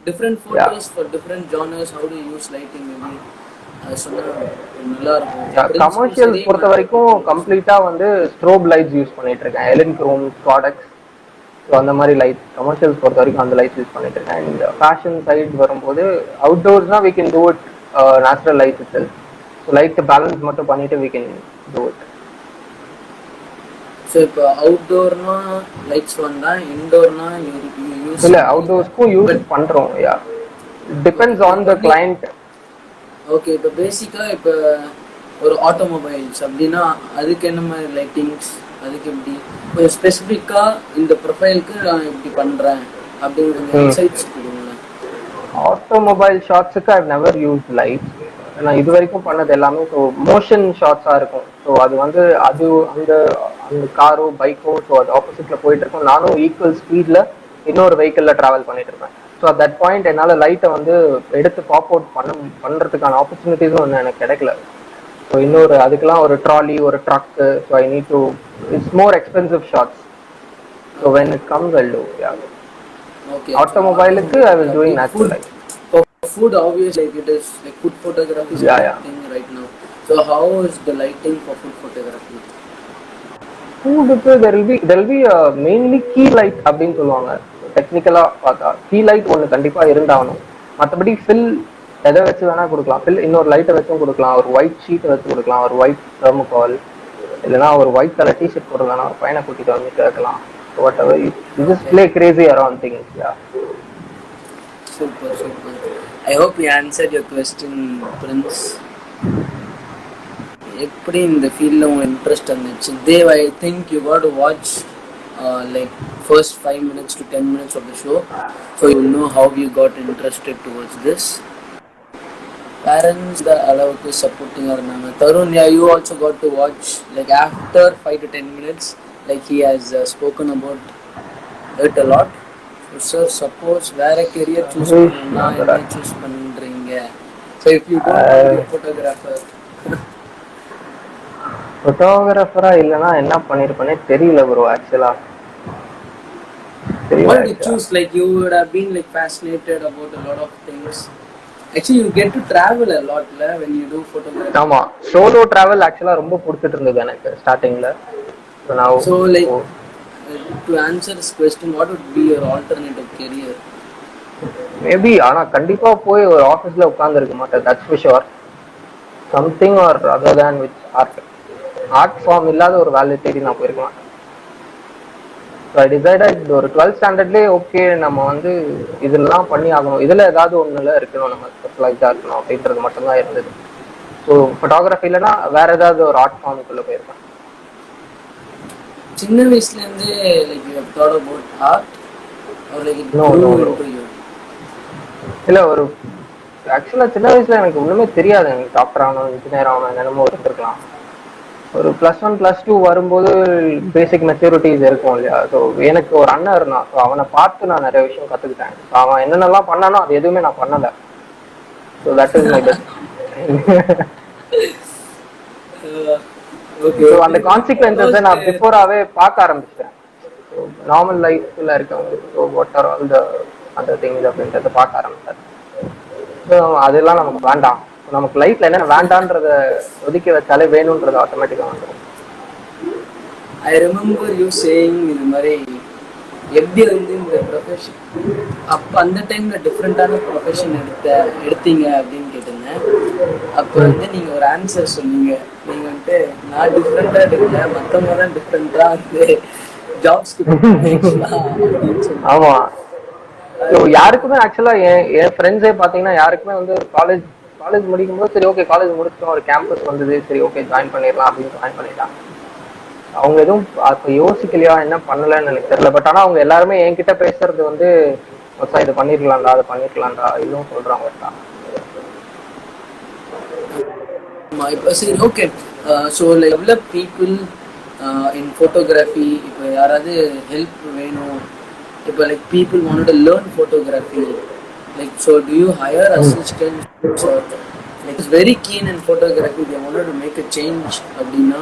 different photos for different genres. How do you use lighting? maybe அது சொன்னா நல்லா இருக்கும். கமர்ஷியல் பொறுத்த வரைக்கும் கம்ப்ளீட்டா வந்து ஸ்ட்ரோப் லைட்ஸ் யூஸ் பண்ணிட்டு இருக்கேன், எலன் குரோம் ப்ராடக்ட்ஸ். ஸோ அந்த மாதிரி லைட் கமர்ஷியல்ஸ் பொறுத்த வரைக்கும் அந்த லைட்ஸ் யூஸ் பண்ணிட்டு இருக்கேன். அண்ட் ஃபேஷன் சைட் வரும்போது அவுட்டோர்ஸ்னா we can do it natural light itself. So light balance மட்டும் பண்ணிட்டு we can do it. So இப்போ அவுட்டோர்னா லைட்ஸ் வந்தா, இன்டோர்னா யூஸ் இல்ல அவுட்டோர்ஸ்க்கும் யூஸ் பண்றோம். Yeah, depends on the client. Okay, இப்போ பேசிக்கா இப்போ ஒரு ஆட்டோமொபைல்ஸ் அப்படின்னா அதுக்கு என்ன மாதிரி லைட்டிங்ஸ், அதுக்கு எப்படி கொஞ்சம் ஸ்பெசிஃபிக்கா இந்த ப்ரொஃபைலுக்கு நான் இப்படி பண்றேன் அப்படிங்கிற இன்சைட்ஸ் கொடுங்களேன். ஆட்டோமொபைல் ஷாட்ஸுக்கு ஐவ் நெவர் யூஸ் லைட். நான் இது வரைக்கும் பண்ணது எல்லாமே ஸோ மோஷன் ஷாட்ஸாக இருக்கும். ஸோ அது வந்து அது அந்த அந்த காரோ பைக்கோ ஸோ அது ஆப்போசிட்ல போயிட்டு இருக்கும், நானும் ஈக்குவல் ஸ்பீட்ல இன்னொரு வெஹிக்கிளில் ட்ராவல் பண்ணிட்டு இருப்பேன். ஸோ அட் தட் பாயிண்ட் என்னால் லைட்டை வந்து எடுத்து பாப் அவுட் பண்ணுறதுக்கான ஆப்பர்ச்சுனிட்டிஸும் ஒன்று எனக்கு கிடைக்கல. ஸோ இன்னொரு அதுக்கெல்லாம் ஒரு ட்ராலி, ஒரு truck, so I need to it's more expensive shots. So when it comes I do. Okay. ஆட்டோமொபைலுக்கு I was doing natural light. For food, obviously, like it is like food photography is thing right now. So how is the lighting for food photography? ஃபுட்டுக்கு there will be mainly key light அப்படின்னு சொல்லுவாங்க. டெக்னிக்கலா பார்த்தா key light ஒன்று கண்டிப்பா இருந்தாகணும். மற்றபடி fill எதை வச்சு வேணா கொடுக்கலாம். ஃபில் இன்னொரு லைட்டை வச்சும் கொடுக்கலாம், ஒரு ஒயிட் ஷீட்டை வச்சு கொடுக்கலாம், ஒரு ஒயிட் தெர்மோகால், இல்லைன்னா ஒரு ஒயிட் கலர் டிஷர்ட் போட்டுருக்கானா ஒரு பையனை கூட்டிட்டு வந்து கேட்கலாம். whatever you just play crazy around things. Yeah, super. I hope you answered your question, Prince. எப்படி இந்த ஃபீல்டில் உங்களுக்கு இன்ட்ரெஸ்ட் இருந்துச்சு? Dev, I think you got to watch like first 5 minutes to 10 minutes of the show, so you know how you got interested towards this. Parents the அளவுக்கு சப்போர்ட்டிங்காக இருந்தாங்க. Tarun, yeah, you also got to watch like after 5 to 10 minutes, like he has spoken about it a lot. So sir, suppose வேற career choose பண்ணா என்ன choose பண்றீங்க? So if you don't want to be a photographer, ஃபோட்டோகிராஃபரா இல்லைன்னா என்ன பண்ணிருப்பேனே தெரியல bro. ஆக்சுவலா what did you choose? Like you would have been like fascinated about a lot of things. Actually you get to travel a lot when you do photography. ஆமா, solo travel ஆக்சுவலா ரொம்ப பிடிச்சிட்டு இருந்தது எனக்கு ஸ்டார்டிங்ல. So like to answer this question, what would be your alternative career? Maybe ஆனா கண்டிப்பா போய் ஒரு ஆஃபீஸ்ல உட்கார்ந்து இருக்க மாட்டேன், that's for sure. Something or other than with art form இல்லாத ஒரு வேலையை தேடி நான் போயிருக்க மாட்டேன். ஐ டிசைடட் ஒரு 12th ஸ்டாண்டர்ட்லேயே ஓகே நம்ம வந்து இதெல்லாம் பண்ணி ஆகணும், இதில் ஏதாவது ஒன்றுல இருக்கணும், நம்ம ஸ்பெஷலைஸாக இருக்கணும் அப்படின்றது மட்டும்தான் இருந்தது. ஸோ ஃபோட்டோகிராஃபி இல்லைன்னா வேற ஏதாவது ஒரு ஆர்ட் ஃபார்முக்குள்ளே போயிருப்பேன். சின்ன வயசுலேருந்தே like you have thought about art or like it No. into you? இல்லை, ஒரு ஆக்சுவலாக சின்ன வயசில் எனக்கு ஒன்றுமே தெரியாது. எனக்கு டாக்டர் ஆகணும், இன்ஜினியர் ஆகணும், என்னென்னமோ இருந்திருக்கலாம். ஒரு +1 +2 வரும்போது பேசிக் மெச்சூரிட்டிஸ் இருக்கும் இல்லையா. ஸோ எனக்கு ஒரு அண்ணன் இருந்தான், ஸோ அவனை பார்த்து நான் நிறைய விஷயம் கற்றுக்கிட்டேன். ஸோ அவன் என்னென்னலாம் பண்ணானோ அது எதுவுமே நான் பண்ணலை. So that is my best. So அந்த கான்சிக்வன்சஸை நான் பிஃபோராகவே பார்க்க ஆரம்பிச்சிட்டேன். ஸோ நார்மல் லைஃப்பில் இருக்கவங்க so what are all the அந்த திங்ஸ் அப்படின்றத பார்க்க ஆரம்பித்தேன். ஸோ அதெல்லாம் நமக்கு வேண்டாம், நமக்கு லைஃப்ல என்ன வேண்டான்றத ஒதுக்கி வச்சாலே வேணும்ன்றது ஆட்டோமேட்டிக்கா வந்துடும். ஐ ரிமெம்பர் யூ சேயிங் இது மாதிரி எப்படி வந்து இந்த ப்ரொஃபஷன் அப்போ அந்த டைம்ல டிஃப்ரெண்டான ப்ரொஃபஷன் எடுத்தீங்க அப்படின்னு கேட்டிருந்தேன். அப்போ வந்து நீங்கள் ஒரு ஆன்சர் சொன்னீங்க. நீங்கள் வந்துட்டு நான் டிஃப்ரெண்டாக எடுக்கல, மற்றவங்க தான் டிஃப்ரெண்டாக வந்து ஜாப்ஸ்க்கு அப்படின்னு சொல்லி. ஆமா, ஸோ யாருக்குமே ஆக்சுவலா என் ஃப்ரெண்ட்ஸே பாத்தீங்கன்னா யாருக்குமே வந்து காலேஜ் காலேஜ் முடிக்கும் போது சரி ஓகே காலேஜ் முடிச்சிட்டோம் ஒரு கேம்பஸ் வந்தது சரி ஓகே ஜாயின் பண்ணிடலாம் அப்படின்னு ஜாயின் பண்ணிட்டாங்க. அவங்க எதுவும் அப்ப யோசிக்கலையா என்ன பண்ணலன்னு எனக்கு தெரியல. பட் ஆனா அவங்க எல்லாருமே என்கிட்ட பேசுறது வந்து மொத்தம் இது பண்ணிருக்கலாம்டா அது பண்ணிருக்கலாம்டா இதுவும் சொல்றாங்க. இப்போ சரி okay. So like people in photography இப்போ யாராவது ஹெல்ப் வேணும், இப்போ like people want to learn photography, like so do you hire assistants or like is very keen in photography they want to make a change அப்படின்னா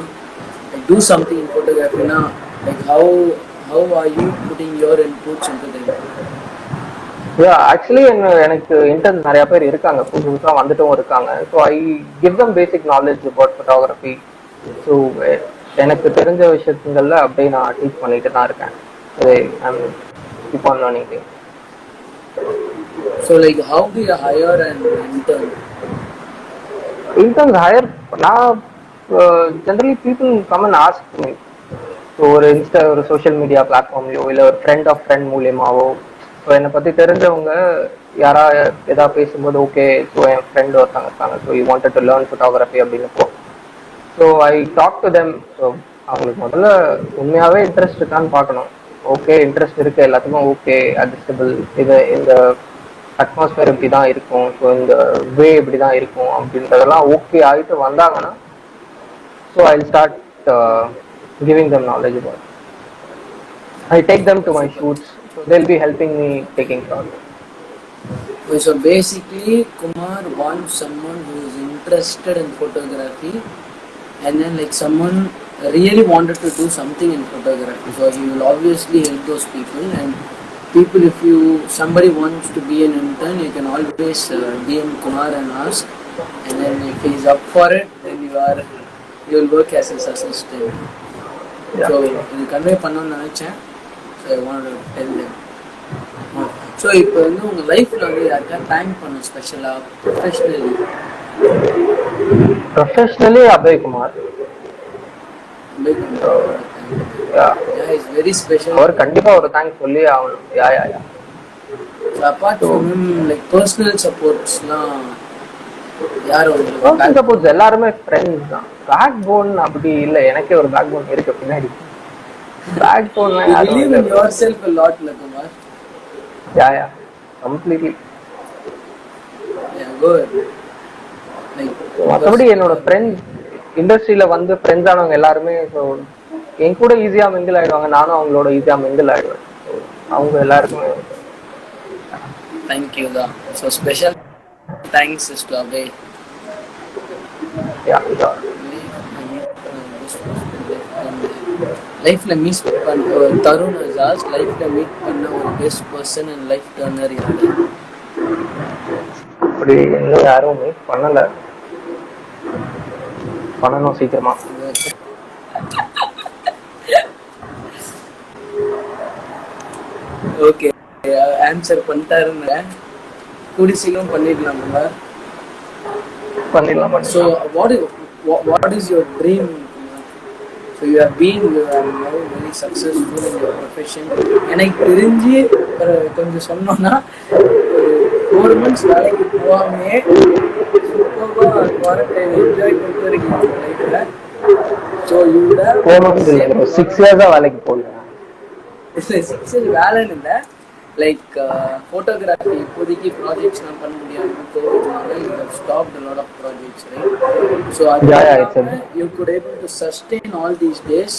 like do something in ஃபோட்டோகிராஃபினா like how are you putting your inputs into that? Actually எனக்கு interns நிறைய பேர் இருக்காங்க, புதுசா வந்துட்டும் இருக்காங்க. So I give them basic knowledge about photography. So எனக்கு தெரிஞ்ச விஷயங்கள்ல அப்படியே நான் டீச் பண்ணிட்டு தான் இருக்கேன். Keep on learning. So like how do you hire an intern? Interns hire நான் generally people come and ask me. So ஒரு சோஷியல் மீடியா பிளாட்ஃபார்ம்லையோ இல்லை ஒரு ஃப்ரெண்ட் ஆஃப் ஃப்ரெண்ட் மூலியமாவோ ஸோ என்னை பற்றி தெரிஞ்சவங்க யாரா எதாவது பேசும்போது ஓகே ஸோ என் ஃப்ரெண்ட் ஒருத்தவங்க இருக்காங்க so you wanted to learn photography அப்படின்னப்போ so I talk to them. ஸோ அவங்களுக்கு முதல்ல உண்மையாகவே இன்ட்ரெஸ்ட் இருக்கான்னு பார்க்கணும். ஓகே இன்ட்ரெஸ்ட் இருக்குது எல்லாத்துக்கும் ஓகே அட்ஜஸ்டபிள் இது இந்த அட்மாஸ்பியர் இப்படி தான் இருக்கும் ஸோ இந்த வே இப்படி தான் இருக்கும் அப்படின்றதெல்லாம் ஓகே ஆகிட்டு வந்தாங்கன்னா so I start giving them knowledge about. I take them to my shoots, so they'll be helping me taking shots. So basically, Kumar wants someone who is interested in photography, and then like someone really wanted to do something in photography. So he will obviously help those people. And people, if somebody wants to be an intern, you can always DM Kumar and ask. And then if he's up for it, then you will work as his assistant. Yeah. So இது convey பண்ணணும்னு நினைச்சேன். So I wanted to tell them. So இப்போ வந்து உங்கள் லைஃப்பில் வந்து யாருக்கா thank பண்ண ஸ்பெஷலாக professionally Abhay Kumar is very special. அவர் கண்டிப்பாக ஒரு தேங்க்ஸ் சொல்லி ஆகணும். Yeah apart from like personal சப்போர்ட்ஸ்லாம் யார் பர்சனல் சப்போர்ட்ஸ் எல்லாருமே ஃப்ரெண்ட்ஸ் தான். பேக் போன் அப்படி இல்லை, எனக்கே ஒரு பேக் போன் இருக்கு பின்னாடி. Backbone believe in yourself a lot Kumar. Yeah completely. Yeah good. Like மற்றபடி என்னோட ஃப்ரெண்ட்ஸ் இண்டஸ்ட்ரியில வந்து ஃப்ரெண்ட்ஸ் ஆனவங்க எல்லாருமே ஸோ என் கூட ஈஸியா மிங்கிள் ஆயிடுவாங்க, நானும் அவங்களோட ஈஸியா மிங்கிள் ஆயிடுவேன். அவங்க எல்லாருக்குமே தேங்க்யூ தான். So special thanks is to Abhay. லைஃப்ல மீட் பண்ண தருண் அஜாஸ் லைஃப்ல மீட் பண்ண ஒரு best person and life turner யாரு? அப்படி இன்னும் யாரும் மீட் பண்ணல, பண்ணணும் சீக்கிரமா. ஓகே ஆன்சர் பண்ணிட்டாருங்க, கூடி சீக்கிரம் பண்ணிடலாம். So what is your dream? So you are now very successful in your profession. எனக்கு தெரிஞ்சு கொஞ்சம் சொன்னோன்னா ஒரு 4 months வேலைக்கு போகாமே சூப்பராக குவாரண்டைன் என்ஜாய் பண்ணிட்டு இருக்கீங்க லைஃப்பில். ஸோ யூ 6 years வேலைக்கு போகல. இல்லை 6 years வேலைன்னு இல்லை, லைக் ஃபோட்டோகிராஃபி இப்போதைக்கு ப்ராஜெக்ட்ஸ்லாம் பண்ண முடியாமல் கோவிட்னால you have stopped a lot of projects, right? So you could able to sustain all these days.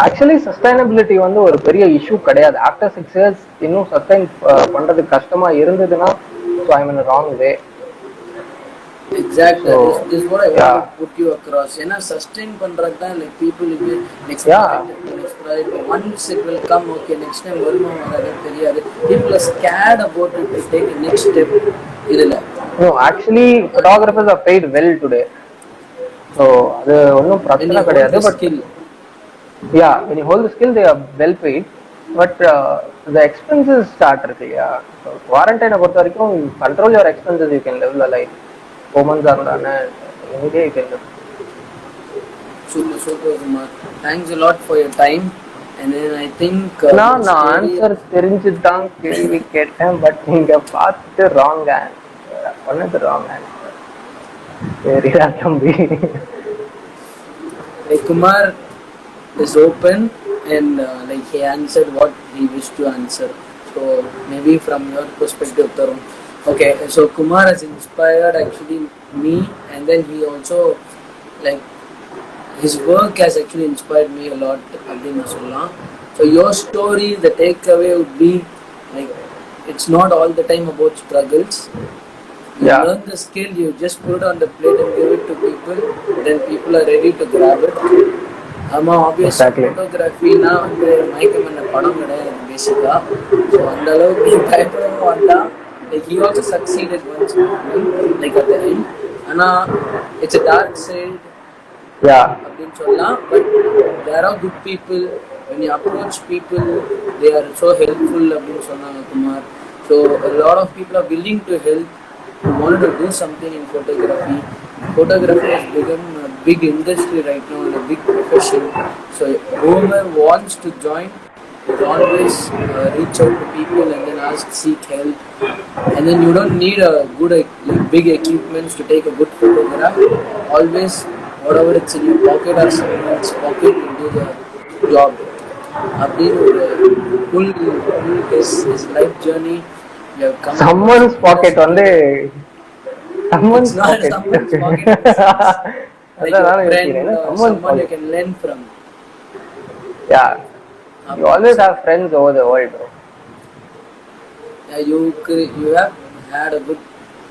Actually sustainability வந்து ஒரு பெரிய இஷ்யூ கிடையாது. ஆஃப்டர் 6 years இன்னும் சஸ்டைன் பண்றது கஷ்டமா இருந்ததுன்னா so I mean wrong way. Exactly. This is what I want to put you across. ஏன்னா sustain பண்றது தான் like people will be next project once it will come okay next time வருமா வராது தெரியாது. People are scared about it to take a next step. இதுல no actually photographers are paid well today, so அது ஒன்றும் பிரச்சனை கிடையாது. But yeah, when you hold the skill they are well paid, but the expenses start இருக்கு இல்லையா. குவாரண்டைனை பொறுத்த வரைக்கும் control your expenses, you can live the life. 4 months இருந்தானே இங்கே you can live. Super Kumar, thanks a lot for your time And then I think நான் answer தெரிஞ்சு தான் கேள்வி கேட்டேன், பட் நீங்க பார்த்துட்டு ராங் ஆன்சர் பண்ணது ராங் ஆன்சர். சரிடா தம்பி. like Kumar is open and like he answered what he wished to answer. So maybe from your perspective, Tarun. Okay, so Kumar has inspired actually me, and then he also like his work has actually inspired me a lot. அப்படின்னு சொல்லலாம். So your story, the takeaway would be like it's not all the time about struggles. You Yeah. learn the skill, you just put it on the plate and give it to people, then people are ready to grab it. ஆமா, obvious Exactly. ஃபோட்டோகிராஃபினா வந்து மயக்கம் பண்ண படம் கிடையாது பேசிக்கா. So அந்த அளவுக்கு பயப்படவும் வேண்டாம். Like he also succeeded once like at the end. ஆனால் இட்ஸ் அ டார்க் சைட் யா அப்படின்னு சொல்லலாம். But there are good people. when you approach people, they are so helpful அப்படின்னு சொன்னாங்க Kumar. So a lot of people are willing to help, who wanted to do something in photography. Photography has become a big industry right now and a big profession. So whoever wants to join, you always reach out to people and then ask, seek help. And then you don't need a good, big equipments to take a good photograph. Always, whatever it's in your pocket or someone's pocket, will do the job. அப்படின்னு ஒரு full his life journey. You have come. someone's pocket வந்து someone's It's not pocket. someone's pocket. Like அதான் a friend யோசிக்கிறேன். or someone's someone you pocket. can learn from. Yeah. You always have friends over the world, bro. Yeah, you have had a good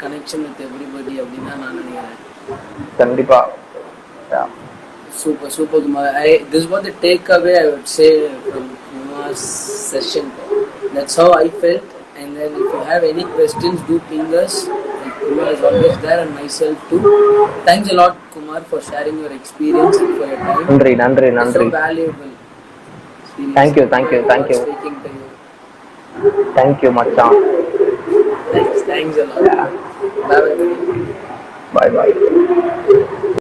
connection with everybody அப்படின்னா நான் நினைக்கிறேன். கண்டிப்பா. Yeah. Super Kumar. This was the takeaway I would say from Kumar's session. That's how I felt. And then if you have any questions, do ping us. Like Kumar is always there and myself too. Thanks a lot, Kumar, for sharing your experience and for your time. நன்றி. It's so valuable. Seriously. Thank you. Not speaking to you. Thank you, மச்சான். Thanks a lot. Yeah. Bye. Bye.